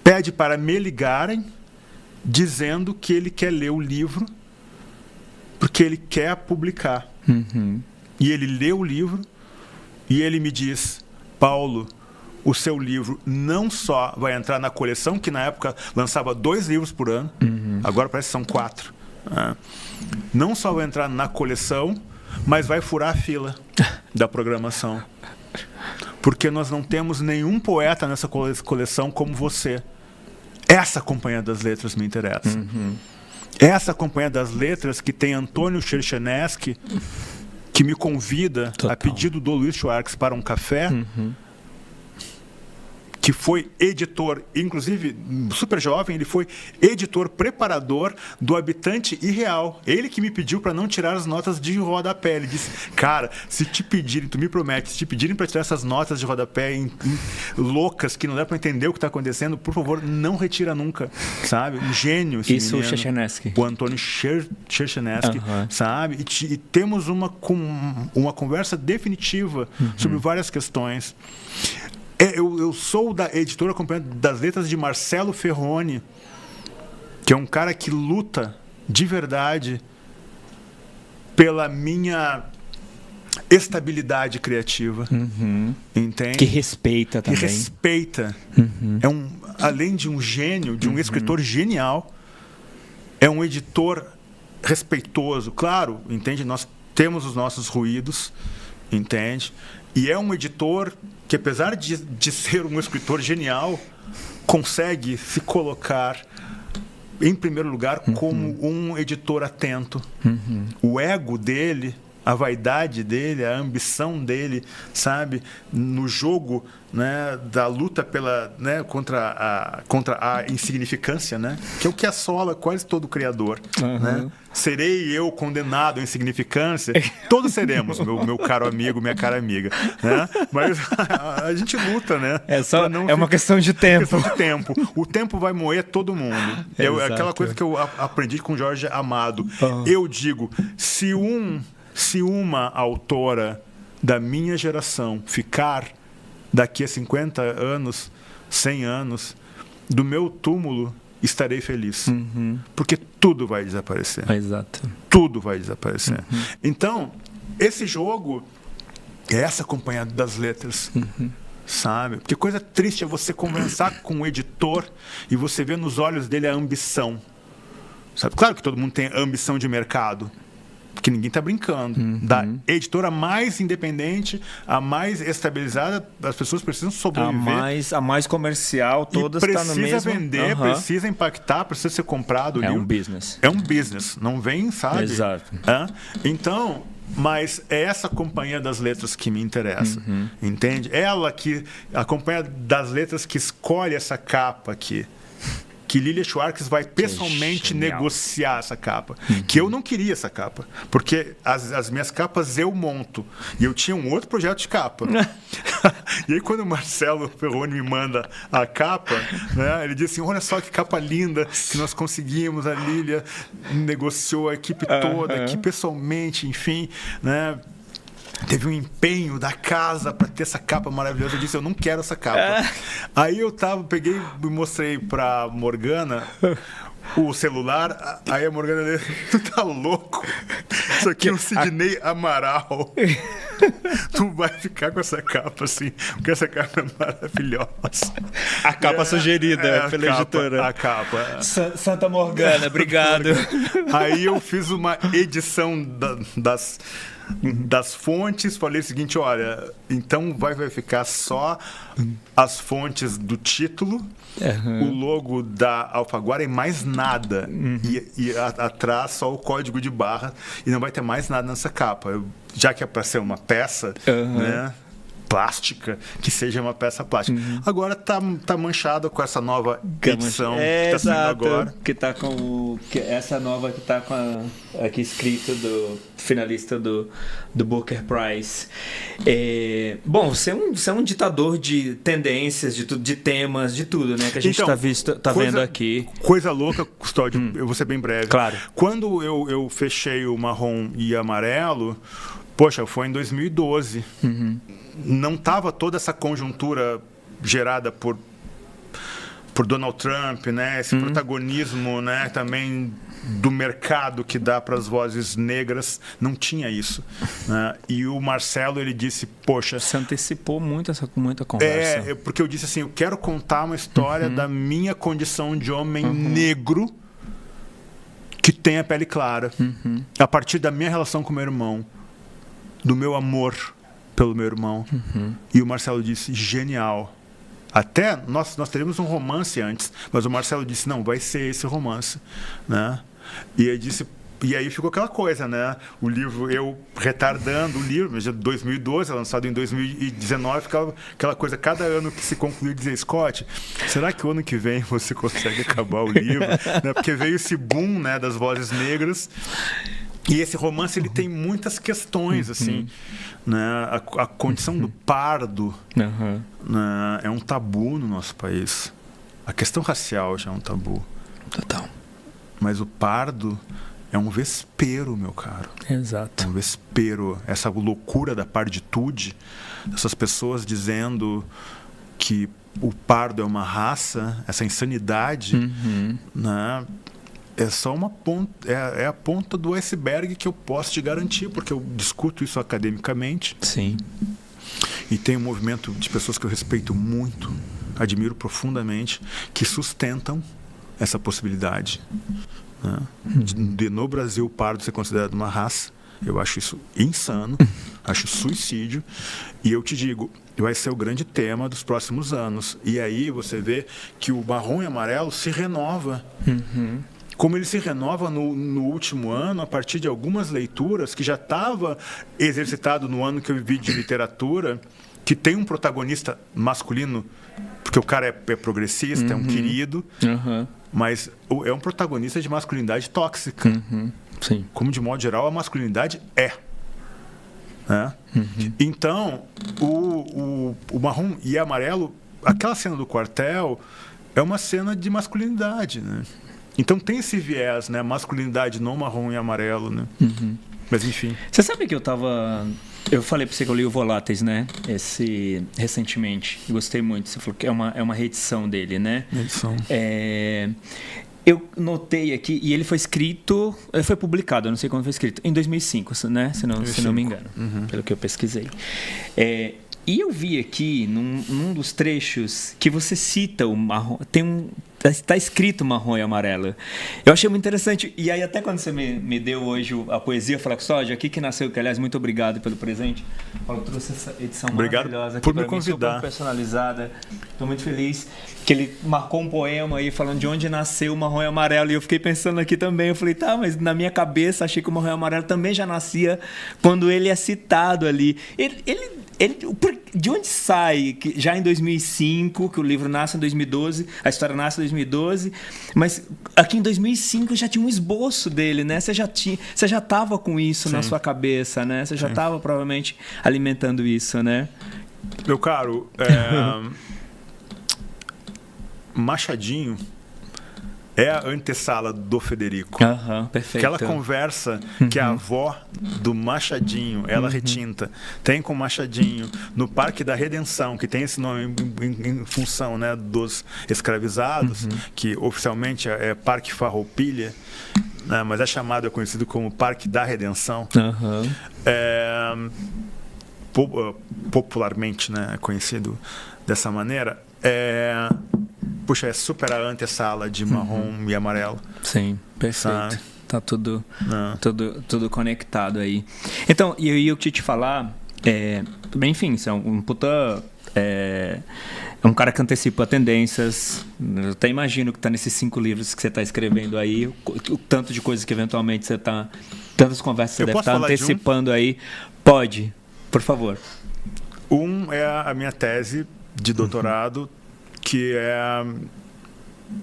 pede para me ligarem dizendo que ele quer ler o livro porque ele quer publicar. E ele lê o livro e ele me diz: Paulo, o seu livro não só vai entrar na coleção, que na época lançava 2 livros por ano, agora parece que são 4. Não só vai entrar na coleção, mas vai furar a fila da programação. Porque nós não temos nenhum poeta nessa coleção como você. Essa Companhia das Letras me interessa. Essa Companhia das Letras que tem Antônio Cherchenesky, que me convida, a pedido do Luiz Schwartz, para um café, que foi editor, inclusive super jovem, ele foi editor preparador do Habitante Irreal. Ele que me pediu para não tirar as notas de rodapé. Ele disse: cara, se te pedirem, tu me promete, se te pedirem para tirar essas notas de rodapé loucas, que não dá para entender o que está acontecendo, por favor, não retira nunca, sabe? Um gênio esse Isso, menino, o Cherchenesky. o Antônio Cherchenesky, sabe? E temos uma conversa definitiva sobre várias questões. Eu sou da editora Companhia das Letras de Marcelo Ferroni, que é um cara que luta de verdade pela minha estabilidade criativa, entende? Que respeita também. Que respeita. Além de um gênio, de um escritor genial, é um editor respeitoso. Claro, entende? Nós temos os nossos ruídos, entende? E é um editor que, apesar de ser um escritor genial, consegue se colocar em primeiro lugar como um editor atento. O ego dele, a vaidade dele, a ambição dele, sabe, no jogo, né, da luta pela, né, contra a insignificância, né, que é o que assola quase todo criador, né? Serei eu condenado à insignificância? Todos seremos, meu caro amigo, minha cara amiga, né? Mas a gente luta, né? É uma questão de tempo. Questão de tempo. O tempo vai moer todo mundo. É aquela coisa que eu aprendi com Jorge Amado. Eu digo, se uma autora da minha geração ficar daqui a 50 anos, 100 anos, do meu túmulo, estarei feliz. Porque tudo vai desaparecer. Exato. Tudo vai desaparecer. Então, esse jogo é essa Companhia das Letras. Sabe? Porque coisa triste é você conversar com um editor e você ver nos olhos dele a ambição. Sabe? Claro que todo mundo tem ambição de mercado, porque ninguém está brincando. Da editora mais independente, a mais estabilizada, as pessoas precisam sobreviver. A mais comercial, todas estão no mesmo... Precisa vender, precisa impactar, precisa ser comprado. É um business. É um business, não vem, sabe? Exato. Então, mas é essa Companhia das Letras que me interessa, entende? A Companhia das Letras que escolhe essa capa aqui, que Lilia Schwartz vai pessoalmente negociar essa capa. Que eu não queria essa capa, porque as minhas capas eu monto. E eu tinha um outro projeto de capa. E aí quando o Marcelo Perrone me manda a capa, né, ele diz assim, olha só que capa linda que nós conseguimos, a Lilia negociou a equipe toda, aqui pessoalmente, enfim, né? Teve um empenho da casa para ter essa capa maravilhosa. Eu disse, eu não quero essa capa. Aí eu peguei e mostrei pra Morgana o celular. Aí a Morgana disse, tu tá louco? Isso aqui é um Sidney Amaral. Tu vai ficar com essa capa assim, porque essa capa é maravilhosa. A capa sugerida pela editora. A capa. Santa Morgana, obrigado. Aí eu fiz uma edição das fontes, falei o seguinte, olha, então vai ficar só as fontes do título, o logo da Alfaguara e mais nada, e atrás só o código de barra, e não vai ter mais nada nessa capa, já que é para ser uma peça, né, plástica, que seja uma peça plástica. Agora tá manchada com essa nova edição que tá saindo agora. Que tá com essa nova que tá com aqui escrito do finalista do Booker Prize. Bom, você é um ditador de tendências, de temas, de tudo, né? Que a gente tá vendo aqui. Coisa louca, Custódio, eu vou ser bem breve. Claro. Quando eu fechei o marrom e amarelo, poxa, foi em 2012. Não estava toda essa conjuntura gerada por Donald Trump, né? Esse protagonismo, né? Também do mercado que dá para as vozes negras, não tinha isso, né? E o Marcelo, ele disse, poxa... Você antecipou muita conversa. Porque eu disse assim, eu quero contar uma história da minha condição de homem negro que tem a pele clara, a partir da minha relação com meu irmão, do meu amor pelo meu irmão. E o Marcelo disse, genial. Até nós teríamos um romance antes, mas o Marcelo disse, não, vai ser esse romance, né? E aí ficou aquela coisa, né? O livro, eu retardando o livro, mas de 2012, lançado em 2019, ficava aquela coisa, cada ano que se concluiu, dizer, Scott, será que o ano que vem você consegue acabar o livro? Né? Porque veio esse boom, né, das vozes negras. E esse romance, ele tem muitas questões, assim, né? A condição do pardo, né, é um tabu no nosso país. A questão racial já é um tabu. Total. Mas o pardo é um vespero, meu caro. Exato. É um vespero. Essa loucura da parditude, essas pessoas dizendo que o pardo é uma raça, essa insanidade, né? É só uma ponta, é a ponta do iceberg que eu posso te garantir, porque eu discuto isso academicamente. Sim. E tem um movimento de pessoas que eu respeito muito, admiro profundamente, que sustentam essa possibilidade, né? De no Brasil o pardo ser considerado uma raça. Eu acho isso insano, acho suicídio. E eu te digo, vai ser o grande tema dos próximos anos. E aí você vê que o marrom e amarelo se renova. Como ele se renova no último ano, a partir de algumas leituras, que já estava exercitado no ano que eu vivi de literatura, que tem um protagonista masculino, porque o cara é progressista, é um querido, mas é um protagonista de masculinidade tóxica. Sim. Como, de modo geral, a masculinidade é. Né? Então, o marrom e amarelo, aquela cena do quartel, é uma cena de masculinidade, né? Então tem esse viés, né? Masculinidade no marrom e amarelo, né? Mas enfim. Você sabe que eu falei pra você que eu li o Voláteis, né? Recentemente. Gostei muito. Você falou que é uma reedição dele, né? Edição. Eu notei aqui, e ele foi publicado, eu não sei quando foi escrito, em 2005, né? Se não me engano, pelo que eu pesquisei. E eu vi aqui, num dos trechos, que você cita o marrom. Está escrito marrom e amarelo. Eu achei muito interessante. E aí, até quando você me deu hoje a poesia, eu falei, Custódio, aqui que nasceu, que aliás, muito obrigado pelo presente. Eu trouxe essa edição maravilhosa aqui por me convidar. Super personalizada. Estou muito feliz que ele marcou um poema aí falando de onde nasceu o marrom e amarelo. E eu fiquei pensando aqui também. Eu falei, tá, mas na minha cabeça achei que o marrom e amarelo também já nascia quando ele é citado ali. De onde sai, já em 2005, que o livro nasce em 2012, a história nasce em 2012, mas aqui em 2005 já tinha um esboço dele, né? Você já estava com isso na sua cabeça, né? Você já estava provavelmente alimentando isso, né? Meu caro, Machadinho é a antessala do Federico. Perfeito. Aquela conversa que a avó do Machadinho, ela retinta, tem com o Machadinho no Parque da Redenção, que tem esse nome em função, né, dos escravizados, que oficialmente é Parque Farroupilha, né, mas é conhecido como Parque da Redenção. Popularmente, né, é conhecido dessa maneira. Puxa, é super a antessala de marrom e amarelo. Sim, perfeito. Sabe? Tá tudo conectado aí. Então, e eu ia te falar, enfim, você é um puta... É um cara que antecipa tendências. Eu até imagino que tá nesses 5 livros que você está escrevendo aí, o tanto de coisas que eventualmente você tá... Tantas conversas que você deve estar antecipando aí. Pode, por favor. É a minha tese de doutorado, que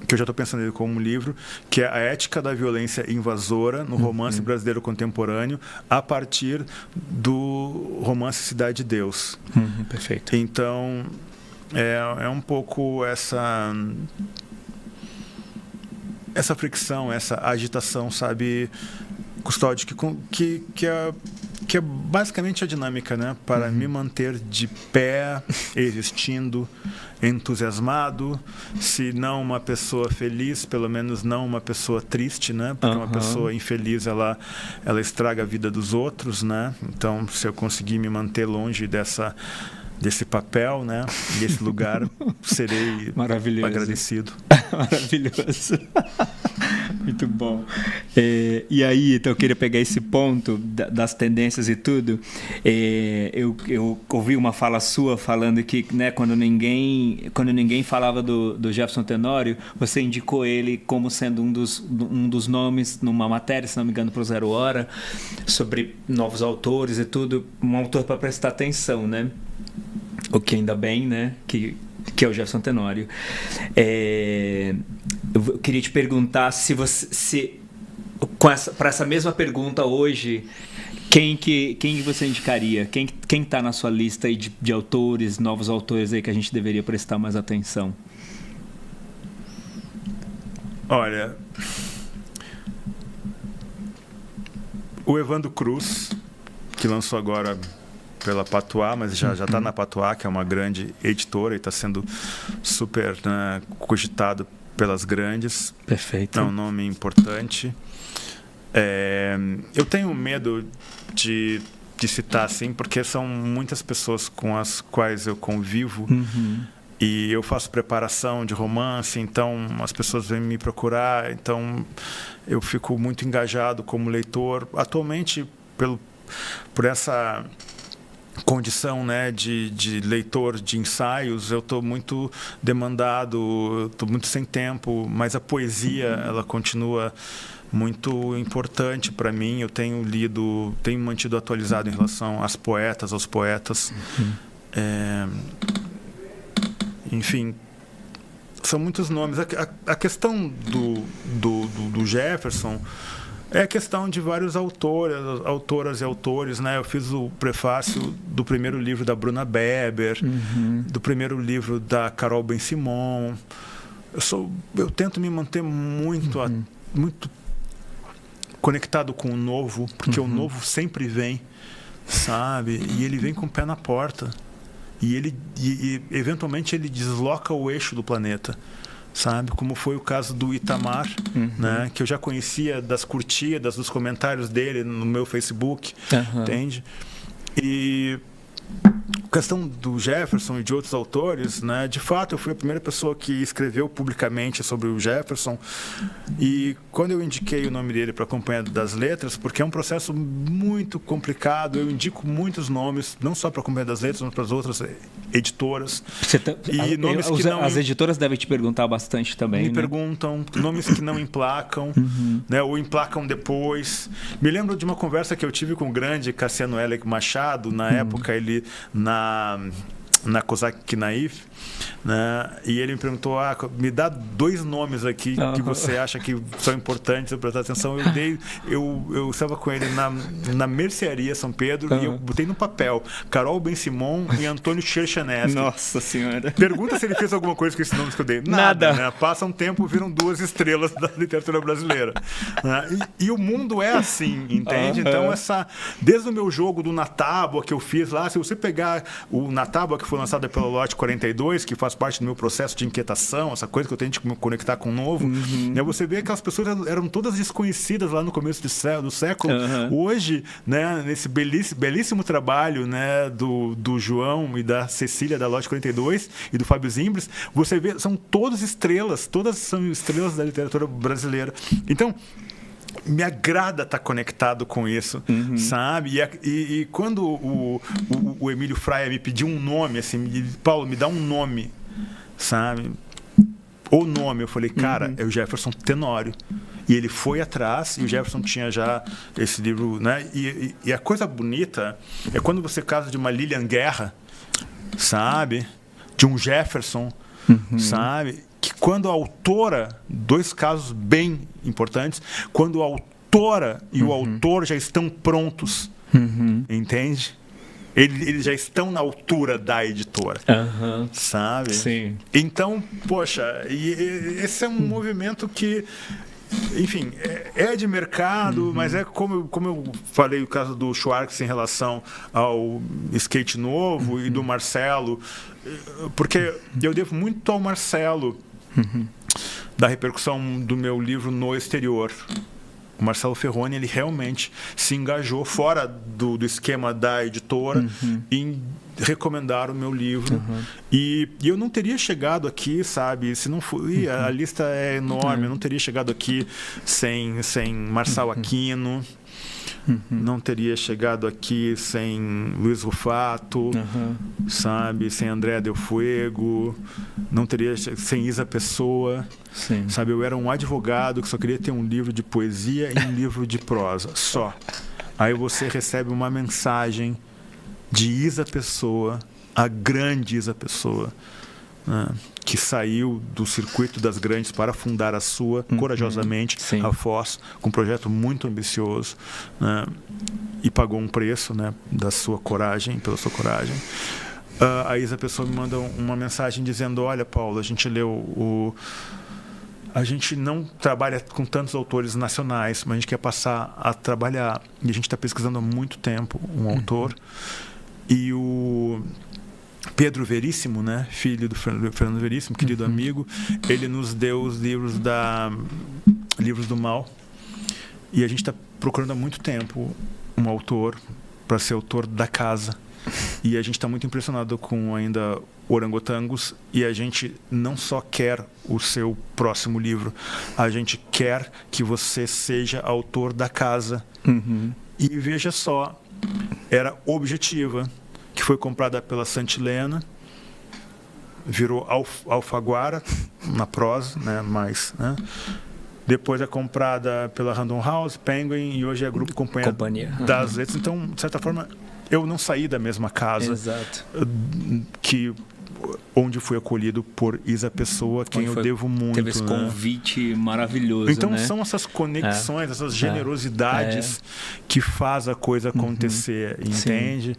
eu já estou pensando nele como um livro, que é a ética da violência invasora no romance brasileiro contemporâneo, a partir do romance Cidade de Deus. Perfeito. Então, é um pouco essa fricção, essa agitação, sabe, Custódio, que é basicamente a dinâmica, né? Para me manter de pé, existindo, entusiasmado, se não uma pessoa feliz, pelo menos não uma pessoa triste, né? Porque uma pessoa infeliz, ela estraga a vida dos outros, né? Então, se eu conseguir me manter longe desse papel, né? Desse lugar, serei agradecido. Maravilhoso. Muito bom. E aí, então eu queria pegar esse ponto das tendências e tudo. Eu ouvi uma fala sua falando que, né, quando ninguém falava do Jefferson Tenório, você indicou ele como sendo um dos nomes numa matéria, se não me engano, para o Zero Hora, sobre novos autores e tudo, um autor para prestar atenção, né? O que ainda bem, né? Que é o Jefferson Tenório. Eu queria te perguntar para essa mesma pergunta hoje, quem você indicaria? Quem está na sua lista aí de autores, novos autores aí que a gente deveria prestar mais atenção? Olha, o Evandro Cruz, que lançou agora pela Patois, mas já está na Patois, que é uma grande editora e está sendo super, né, cogitado pelas grandes. Perfeito. É um nome importante. Eu tenho medo de citar assim, porque são muitas pessoas com as quais eu convivo e eu faço preparação de romance, então as pessoas vêm me procurar, então eu fico muito engajado como leitor. Atualmente, por essa condição, né, de leitor de ensaios, eu estou muito demandado, estou muito sem tempo, mas a poesia, ela continua muito importante para mim. Eu tenho mantido atualizado em relação aos poetas. Enfim, são muitos nomes. A questão do Jefferson é a questão de vários autoras e autores, né? Eu fiz o prefácio do primeiro livro da Bruna Beber, do primeiro livro da Carol Ben-Simon. Eu tento me manter muito conectado com o novo, porque o novo sempre vem, sabe? E ele vem com o pé na porta. E eventualmente ele desloca o eixo do planeta, sabe? Como foi o caso do Itamar, né? Que eu já conhecia das curtidas, dos comentários dele no meu Facebook, entende? E a questão do Jefferson e de outros autores, né? De fato, eu fui a primeira pessoa que escreveu publicamente sobre o Jefferson, e quando eu indiquei o nome dele para acompanhar das letras, porque é um processo muito complicado, eu indico muitos nomes, não só para acompanhar das letras, mas para as outras editoras. Nomes que as editoras devem te perguntar bastante também. Me perguntam, nomes que não emplacam, né? Ou emplacam depois. Me lembro de uma conversa que eu tive com o grande Cassiano L. Machado, na época ele na Kozak Naif, né? E ele me perguntou, me dá 2 nomes aqui que você acha que são importantes, eu prestar atenção. Eu estava com ele na mercearia São Pedro e eu botei no papel Carol Ben-Simon e Antônio Cherchanesky. Nossa Senhora. Pergunta se ele fez alguma coisa com esses nomes que eu dei. Nada. Né? Passa um tempo, viram 2 estrelas da literatura brasileira. Né? E o mundo é assim, entende? Então, desde o meu jogo do Na Tábua que eu fiz lá, se você pegar o Na Tábua, que foi lançado pelo Lote 42, que faz parte do meu processo de inquietação, essa coisa que eu tenho de me conectar com o novo, né? Você vê que aquelas pessoas eram todas desconhecidas lá no começo do século. Hoje, né, nesse belíssimo trabalho, né, do João e da Cecília da Lote 42 e do Fábio Zimbres, você vê, são todas são estrelas da literatura brasileira. Então, me agrada estar conectado com isso, sabe? E quando o Emílio Fraia me pediu um nome, assim, Paulo, me dá um nome, sabe? O nome, eu falei, cara, é o Jefferson Tenório. E ele foi atrás, e o Jefferson tinha já esse livro, né? E a coisa bonita é quando você casa de uma Lilian Guerra, sabe? De um Jefferson, sabe? Que quando a autora, 2 casos bem importantes, quando a autora e o autor já estão prontos, entende? Eles já estão na altura da editora, sabe? Sim. Então, poxa, esse é um movimento que, enfim, é de mercado, mas é como eu falei o caso do Schwartz em relação ao skate novo e do Marcelo, porque eu devo muito ao Marcelo da repercussão do meu livro no exterior. O Marcelo Ferroni, ele realmente se engajou fora do esquema da editora em recomendar o meu livro. E eu não teria chegado aqui, sabe, se não for, a lista é enorme, eu não teria chegado aqui sem Marçal Aquino, não teria chegado aqui sem Luiz Rufato, sabe, sem André Del Fuego, não teria sem Isa Pessoa. Sim. Sabe, eu era um advogado que só queria ter um livro de poesia e um livro de prosa, só. Aí você recebe uma mensagem de Isa Pessoa, a grande Isa Pessoa, né, que saiu do circuito das grandes para fundar a sua, corajosamente, a Foz, com um projeto muito ambicioso, né, e pagou um preço, né, pela sua coragem. A Isa Pessoa me manda uma mensagem dizendo, olha, Paulo, a gente leu a gente não trabalha com tantos autores nacionais, mas a gente quer passar a trabalhar, e a gente está pesquisando há muito tempo um autor, e o Pedro Veríssimo, né, filho do Fernando Veríssimo, querido amigo, ele nos deu os livros Livros do Mal, e a gente está procurando há muito tempo um autor para ser autor da casa, e a gente está muito impressionado com ainda Orangotangos, e a gente não só quer o seu próximo livro, a gente quer que você seja autor da casa. E veja só, era Objetiva, que foi comprada pela Santilena, virou Alfaguara na prosa, né, né? Depois é comprada pela Random House, Penguin, e hoje é Grupo Companhia. Das Letras. Então, de certa forma, eu não saí da mesma casa. Exato. Onde fui acolhido por Isa Pessoa, quem eu devo muito. Teve esse convite maravilhoso. Então, né? São essas conexões, essas generosidades que faz a coisa acontecer, entende?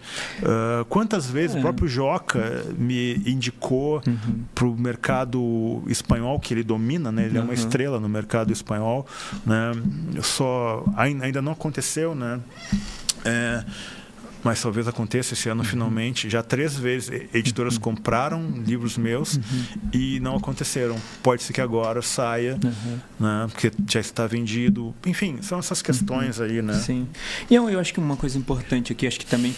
Quantas vezes o próprio Joca me indicou para o mercado espanhol, que ele domina, né? Ele é uma estrela no mercado espanhol, né? Ainda não aconteceu, né? Mas talvez aconteça esse ano finalmente. Já 3 vezes editoras compraram livros meus e não aconteceram. Pode ser que agora saia, né, porque já está vendido. Enfim, são essas questões aí, né? Sim. E eu acho que uma coisa importante aqui, acho que também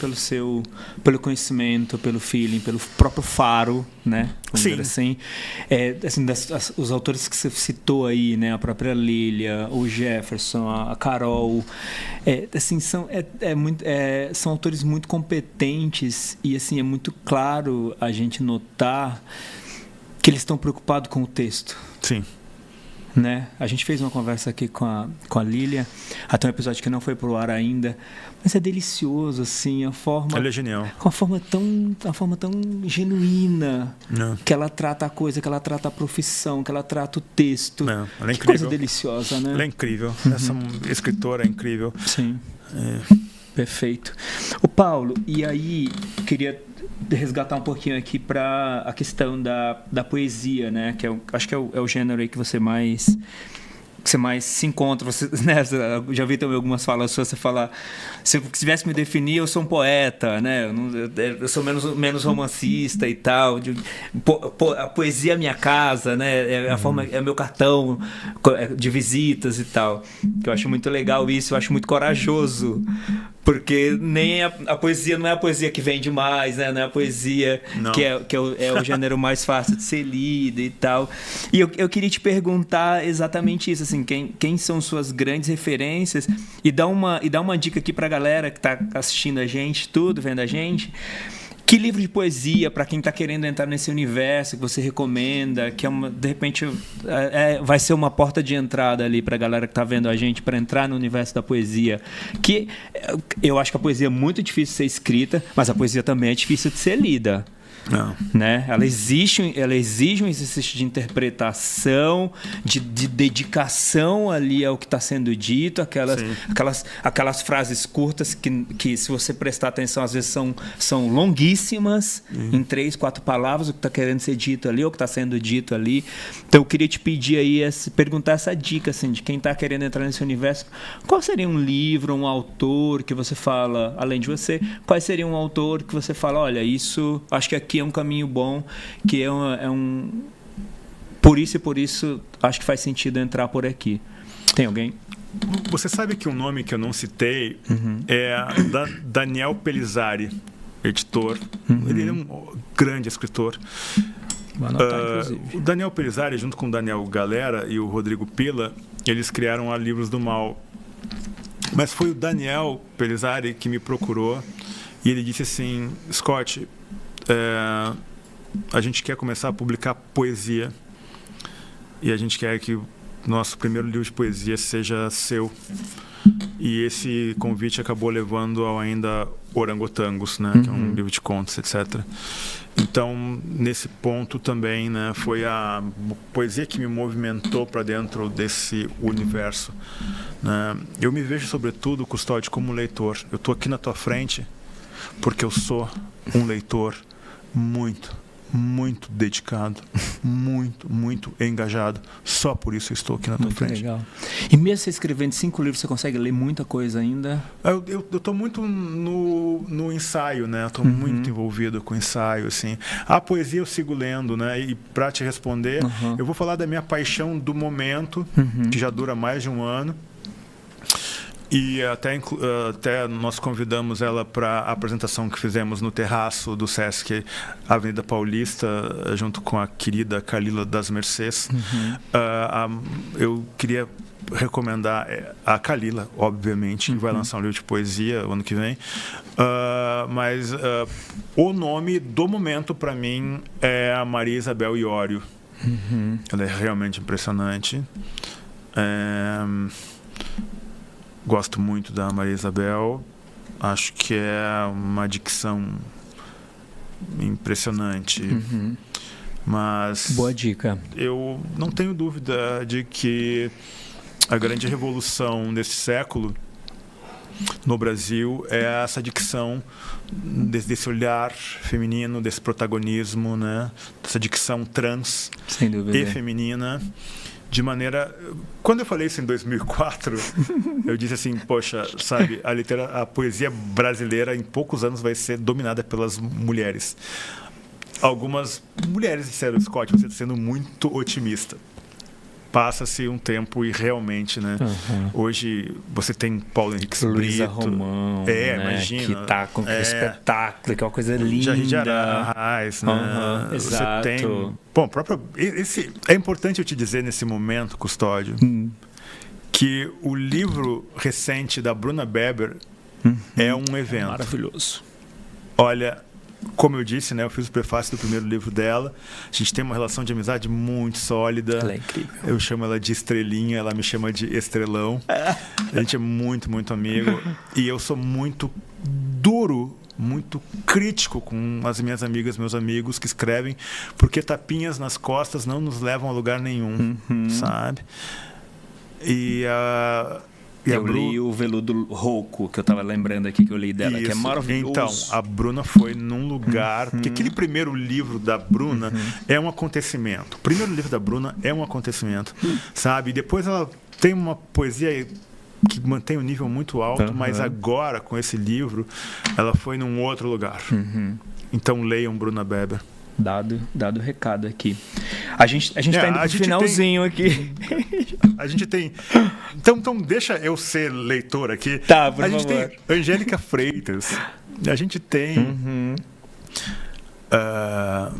pelo conhecimento, pelo feeling, pelo próprio faro, né? Vamos dizer assim. Os autores que você citou aí, né? A própria Lília, o Jefferson, a Carol, assim, são autores muito competentes, e assim é muito claro a gente notar que eles estão preocupados com o texto. Sim. né? A gente fez uma conversa aqui com a Lília, até um episódio que não foi pro ar ainda, mas é delicioso, assim, a forma... Ele é genial. Com a forma tão genuína Não. que ela trata a coisa, que ela trata a profissão, que ela trata o texto. Não, ela é que coisa incrível. deliciosa, né? Ela é incrível. Essa escritora é incrível. Sim. É. Perfeito. O Paulo, e aí queria resgatar um pouquinho aqui para a questão da poesia, né? Que acho que é o gênero aí que você mais se encontra. Você, né? Já vi também algumas falas suas, você fala, se eu tivesse me definir, eu sou um poeta, né? Eu sou menos romancista e tal. A poesia é minha casa, né? A forma, é meu cartão de visitas e tal. Que eu acho muito legal isso, eu acho muito corajoso. Porque nem a poesia não é a poesia que vende mais, né? Não é a poesia que é o gênero mais fácil de ser lida e tal. E eu queria te perguntar exatamente isso, assim, quem são suas grandes referências e dar uma dica aqui pra galera que tá assistindo a gente, vendo a gente. Que livro de poesia, para quem está querendo entrar nesse universo, que você recomenda, que de repente vai ser uma porta de entrada ali para a galera que está vendo a gente, para entrar no universo da poesia? Que eu acho que a poesia é muito difícil de ser escrita, mas a poesia também é difícil de ser lida. Não. Né? Ela exige um exercício de interpretação, de dedicação ali ao que está sendo dito, aquelas frases curtas que se você prestar atenção às vezes são longuíssimas, em 3, 4 palavras, o que está querendo ser dito ali, ou o que está sendo dito ali. Então eu queria te pedir aí, perguntar essa dica assim, de quem está querendo entrar nesse universo. Qual seria um livro, um autor que você fala, além de você, qual seria um autor que você fala, olha, isso, acho que aqui é um caminho bom, que é um... Por isso, acho que faz sentido entrar por aqui. Tem alguém? Você sabe que um nome que eu não citei é Daniel Pellizzari, editor. Ele é um grande escritor. Vou anotar, inclusive. O Daniel Pellizzari, junto com o Daniel Galera e o Rodrigo Pilla, eles criaram a Livros do Mal. Mas foi o Daniel Pellizzari que me procurou e ele disse assim, Scott, a gente quer começar a publicar poesia e a gente quer que o nosso primeiro livro de poesia seja seu. E esse convite acabou levando ao ainda Orangotangos, né, que é um livro de contos, etc. Então, nesse ponto também, né, foi a poesia que me movimentou para dentro desse universo. Né? Eu me vejo, sobretudo, Custódio, como leitor. Eu estou aqui na tua frente porque eu sou um leitor muito dedicado, muito engajado. Só por isso eu estou aqui na tua frente. Legal. E mesmo você escrevendo 5 livros, você consegue ler muita coisa ainda? Eu estou muito no ensaio, né? Estou muito envolvido com ensaio, assim. A poesia eu sigo lendo, né? E para te responder, eu vou falar da minha paixão do momento, que já dura mais de um ano. E até nós convidamos ela para a apresentação que fizemos no terraço do Sesc Avenida Paulista, junto com a querida Kalila das Mercês. Eu queria recomendar a Kalila, obviamente, que vai lançar um livro de poesia o ano que vem. Mas o nome do momento, para mim, é a Maria Isabel Iorio. Ela é realmente impressionante. Gosto muito da Maria Isabel. Acho que é uma dicção impressionante. Mas boa dica. Eu não tenho dúvida de que a grande revolução desse século no Brasil é essa dicção desse olhar feminino, desse protagonismo, né? Dessa dicção trans e feminina. De maneira... Quando eu falei isso em 2004, eu disse assim, poxa, sabe, a poesia brasileira em poucos anos vai ser dominada pelas mulheres. Algumas mulheres disseram, Scott, você está sendo muito otimista. Passa-se um tempo e realmente, né? Hoje você tem Paulo Henrique Luísa Romão, né? Imagina. Que está com aquele espetáculo, que é uma coisa linda. Jair Arraes, né? Exato. Você tem... Bom, é importante eu te dizer nesse momento, Custódio, que o livro recente da Bruna Beber é um evento. Maravilhoso. Olha, como eu disse, né, eu fiz o prefácio do primeiro livro dela. A gente tem uma relação de amizade muito sólida. Ela é incrível. Eu chamo ela de estrelinha, ela me chama de estrelão. A gente é muito, muito amigo. E eu sou muito duro, muito crítico com as minhas amigas, meus amigos que escrevem, porque tapinhas nas costas não nos levam a lugar nenhum, sabe? Eu li o Veludo Rouco, que eu estava lembrando aqui, que eu li dela, que é maravilhoso. Então, a Bruna foi num lugar... Porque aquele primeiro livro da Bruna é um acontecimento. O primeiro livro da Bruna é um acontecimento, sabe? E depois ela tem uma poesia que mantém um nível muito alto, mas agora, com esse livro, ela foi num outro lugar. Então, leiam Bruna Beber. Dado o recado aqui. A gente tá indo pro finalzinho aqui. A gente tem... Então deixa eu ser leitor aqui. Tá, por favor. A gente tem Angélica Freitas. A gente tem...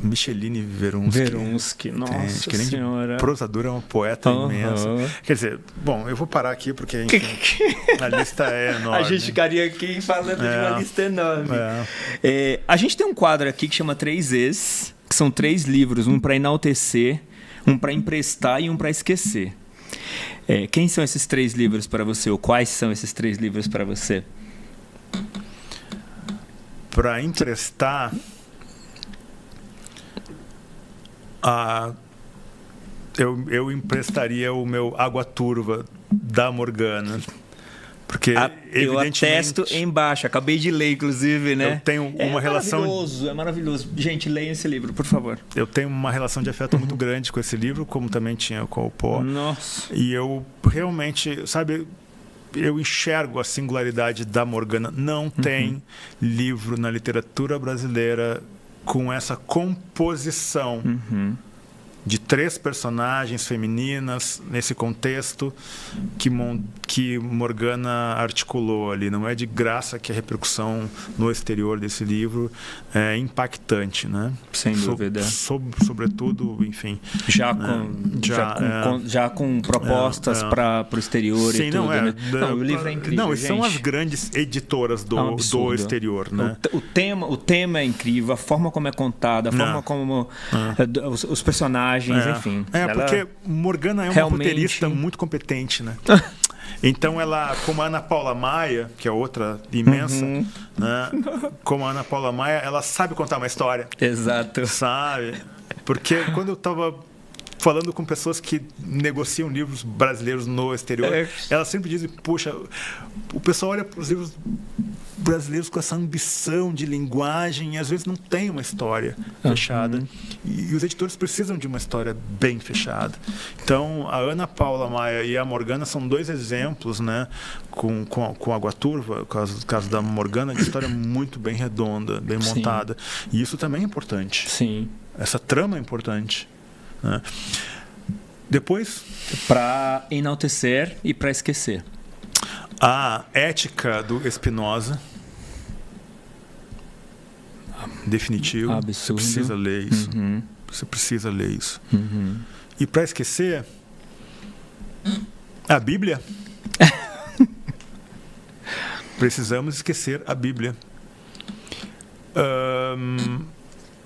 Micheline Verunski. Nossa senhora. Prosadora, é uma poeta imensa. Quer dizer, bom, eu vou parar aqui porque enfim, a lista é enorme. A gente ficaria aqui falando de uma lista enorme. A gente tem um quadro aqui que chama 3Es, que são 3 livros, um para enaltecer, um para emprestar e um para esquecer. Quem são esses 3 livros para você? Ou quais são esses 3 livros para você? Para emprestar... eu emprestaria o meu Água Turva da Morgana, porque eu atesto embaixo, acabei de ler inclusive, né? Eu tenho uma relação... É maravilhoso. Gente, leiam esse livro, por favor. Eu tenho uma relação de afeto muito grande com esse livro, como também tinha com o Poe. Nossa. E eu realmente, sabe... Eu enxergo a singularidade da Morgana. Não tem livro na literatura brasileira com essa composição de 3 personagens femininas nesse contexto que Morgana articulou ali. Não é de graça que a repercussão no exterior desse livro é impactante, né? Sem dúvida. Sobretudo, enfim. Já com propostas para o exterior. Sim, e tudo, né? O livro é incrível. Não, são as grandes editoras do exterior, né? O tema é incrível, a forma como é contada, a forma como os personagens, enfim. Porque Morgana é uma roteirista muito competente, né? Então ela, como a Ana Paula Maia, que é outra imensa, né? Como a Ana Paula Maia, ela sabe contar uma história. Exato. Sabe? Porque quando eu estava falando com pessoas que negociam livros brasileiros no exterior, elas sempre dizem, puxa, o pessoal olha para os livros brasileiros com essa ambição de linguagem e às vezes não tem uma história fechada. E os editores precisam de uma história bem fechada. Então, a Ana Paula Maia e a Morgana são 2 exemplos, né, com Água Turva, o caso da Morgana, de história muito bem redonda, bem montada. E isso também é importante. Sim. Essa trama é importante. Né? Depois... Para enaltecer e para esquecer. A Ética do Spinoza. Definitivo. Absurdo. Você precisa ler isso. Você precisa ler isso. E para esquecer, a Bíblia. Precisamos esquecer a Bíblia.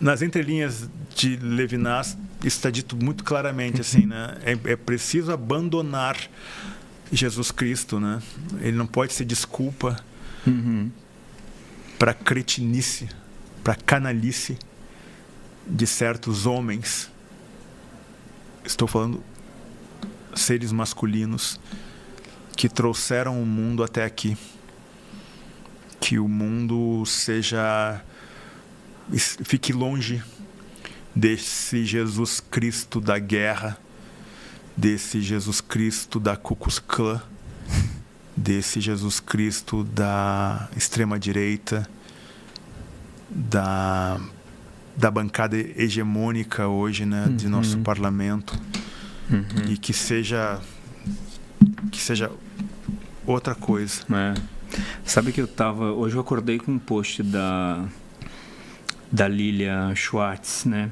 Nas entrelinhas de Levinas, isso está dito muito claramente, assim, né? É preciso abandonar Jesus Cristo, né? Ele não pode ser desculpa para cretinice, para canalice de certos homens. Estou falando seres masculinos que trouxeram o mundo até aqui. Que o mundo fique longe desse Jesus Cristo da guerra, desse Jesus Cristo da Ku Klux Klan, desse Jesus Cristo da extrema-direita, da bancada hegemônica hoje, né, de nosso parlamento, e que seja outra coisa. Sabe que hoje eu acordei com um post da Lilia Schwartz, né,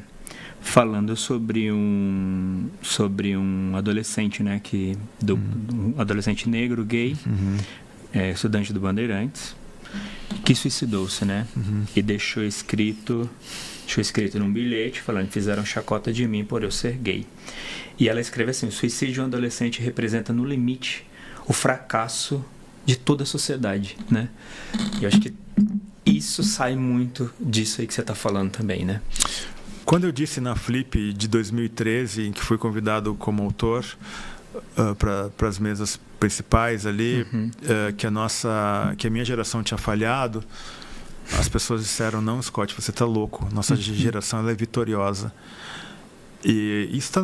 falando sobre um adolescente, né, um adolescente negro, gay, estudante do Bandeirantes, que suicidou-se, né? E deixou escrito num bilhete falando: fizeram chacota de mim por eu ser gay. E ela escreve assim: o suicídio de um adolescente representa no limite o fracasso de toda a sociedade, né? E eu acho que isso sai muito disso aí que você está falando também, né? Quando eu disse na Flip de 2013, em que fui convidado como autor para as mesas principais ali, que a minha geração tinha falhado, as pessoas disseram: não, Scott, você está louco, nossa geração ela é vitoriosa. E isso está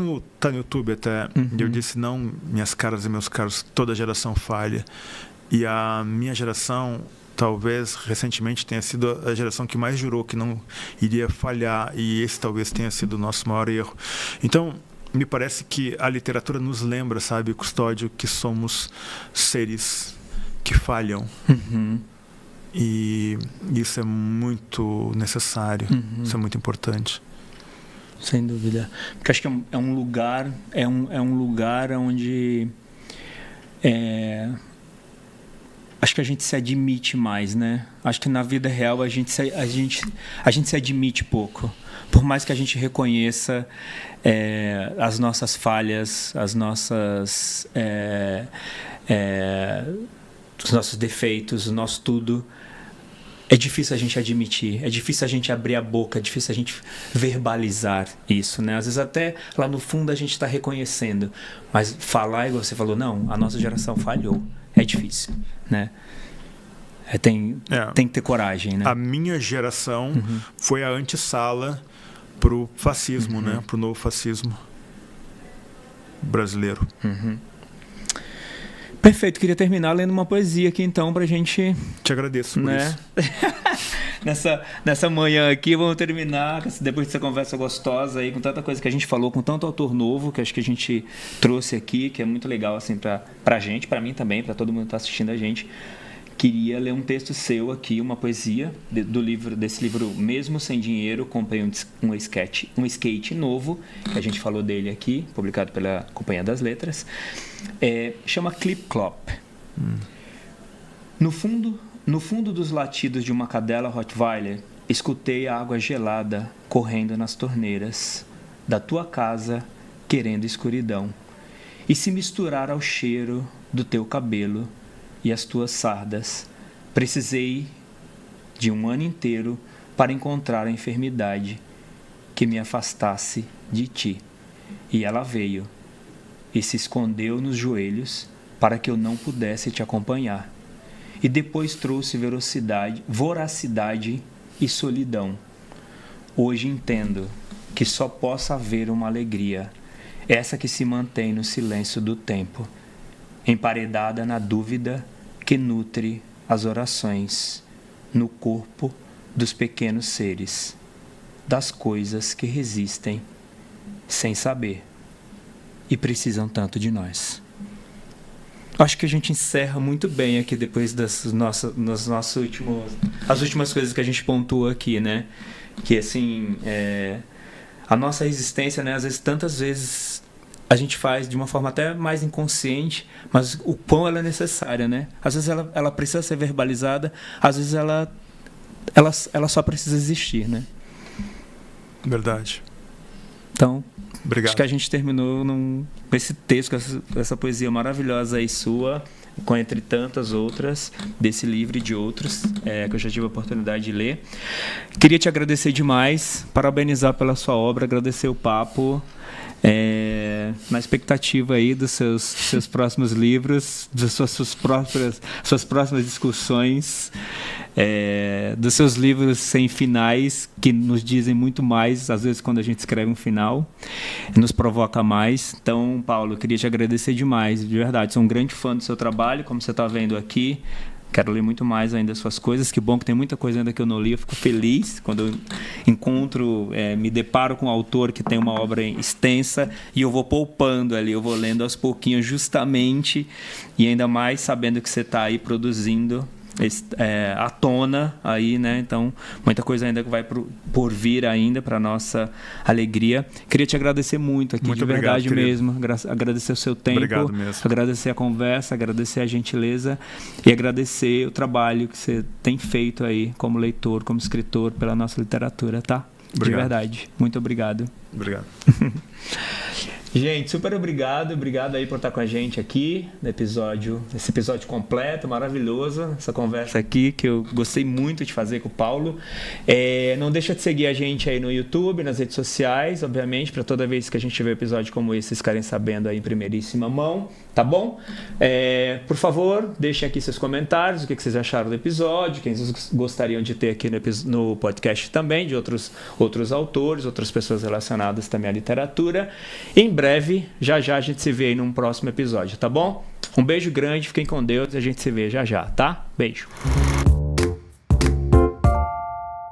no YouTube até. E eu disse: não, minhas caras e meus caros, toda geração falha. E a minha geração, talvez recentemente, tenha sido a geração que mais jurou que não iria falhar, e esse talvez tenha sido o nosso maior erro. Então, me parece que a literatura nos lembra, sabe, Custódio, que somos seres que falham. E isso é muito necessário, isso é muito importante. Sem dúvida. Porque acho que é um lugar onde acho que a gente se admite mais, né? Acho que na vida real a gente se admite pouco. Por mais que a gente reconheça as nossas falhas, os nossos defeitos, o nosso tudo, é difícil a gente admitir, é difícil a gente abrir a boca, é difícil a gente verbalizar isso, né? Às vezes até lá no fundo a gente está reconhecendo, mas falar, igual você falou, não, a nossa geração falhou, é difícil, né? Tem que ter coragem, né? A minha geração foi a antessala pro fascismo, né? Pro novo fascismo brasileiro. Perfeito, queria terminar lendo uma poesia aqui então pra gente... Te agradeço por isso. nessa manhã aqui, vamos terminar, depois dessa conversa gostosa aí, com tanta coisa que a gente falou, com tanto autor novo, que acho que a gente trouxe aqui, que é muito legal assim pra gente, pra mim também, pra todo mundo que tá assistindo a gente. Queria ler um texto seu aqui, uma poesia desse livro Mesmo Sem Dinheiro. Comprei um skate novo, que a gente falou dele aqui, publicado pela Companhia das Letras. Chama Clip Clop. No fundo dos latidos de uma cadela Rottweiler, escutei a água gelada correndo nas torneiras da tua casa, querendo escuridão, e se misturar ao cheiro do teu cabelo e as tuas sardas. Precisei de um ano inteiro para encontrar a enfermidade que me afastasse de ti. E ela veio e se escondeu nos joelhos para que eu não pudesse te acompanhar. E depois trouxe voracidade e solidão. Hoje entendo que só possa haver uma alegria, essa que se mantém no silêncio do tempo, emparedada na dúvida que nutre as orações, no corpo dos pequenos seres, das coisas que resistem sem saber e precisam tanto de nós. Acho que a gente encerra muito bem aqui depois das as últimas coisas que a gente pontua aqui, né? Que assim, a nossa existência, né? Às vezes, tantas vezes a gente faz de uma forma até mais inconsciente, mas o quão ela é necessária, né? Às vezes ela precisa ser verbalizada, às vezes ela só precisa existir, né? Verdade. Então, obrigado. Acho que a gente terminou com esse texto, com essa poesia maravilhosa aí sua, com entre tantas outras, desse livro e de outros, que eu já tive a oportunidade de ler. Queria te agradecer demais, parabenizar pela sua obra, agradecer o papo, na expectativa aí dos seus próximos livros, das suas próximas discussões, dos seus livros sem finais, que nos dizem muito mais, às vezes, quando a gente escreve um final, nos provoca mais. Então, Paulo, eu queria te agradecer demais, de verdade. Sou um grande fã do seu trabalho, como você está vendo aqui. Quero ler muito mais ainda as suas coisas. Que bom que tem muita coisa ainda que eu não li. Eu fico feliz quando eu encontro, me deparo com um autor que tem uma obra extensa e eu vou poupando ali, eu vou lendo aos pouquinhos justamente, e ainda mais sabendo que você está aí produzindo. à tona aí, né? Então, muita coisa ainda que vai por vir ainda para nossa alegria. Queria te agradecer muito aqui, de verdade mesmo. Agradecer o seu tempo, obrigado mesmo. Agradecer a conversa, agradecer a gentileza e agradecer o trabalho que você tem feito aí como leitor, como escritor pela nossa literatura, tá? Obrigado. De verdade. Muito obrigado. Obrigado. Gente, super obrigado aí por estar com a gente aqui nesse episódio completo, maravilhoso, essa conversa aqui que eu gostei muito de fazer com o Paulo. Não deixa de seguir a gente aí no YouTube, nas redes sociais, obviamente, para toda vez que a gente tiver um episódio como esse, vocês ficarem sabendo aí em primeiríssima mão, tá bom? Por favor, deixem aqui seus comentários, o que vocês acharam do episódio, quem vocês gostariam de ter aqui no podcast também, de outros autores, outras pessoas relacionadas também à literatura. Em breve, já a gente se vê aí num próximo episódio, tá bom? Um beijo grande, fiquem com Deus e a gente se vê já, tá? Beijo.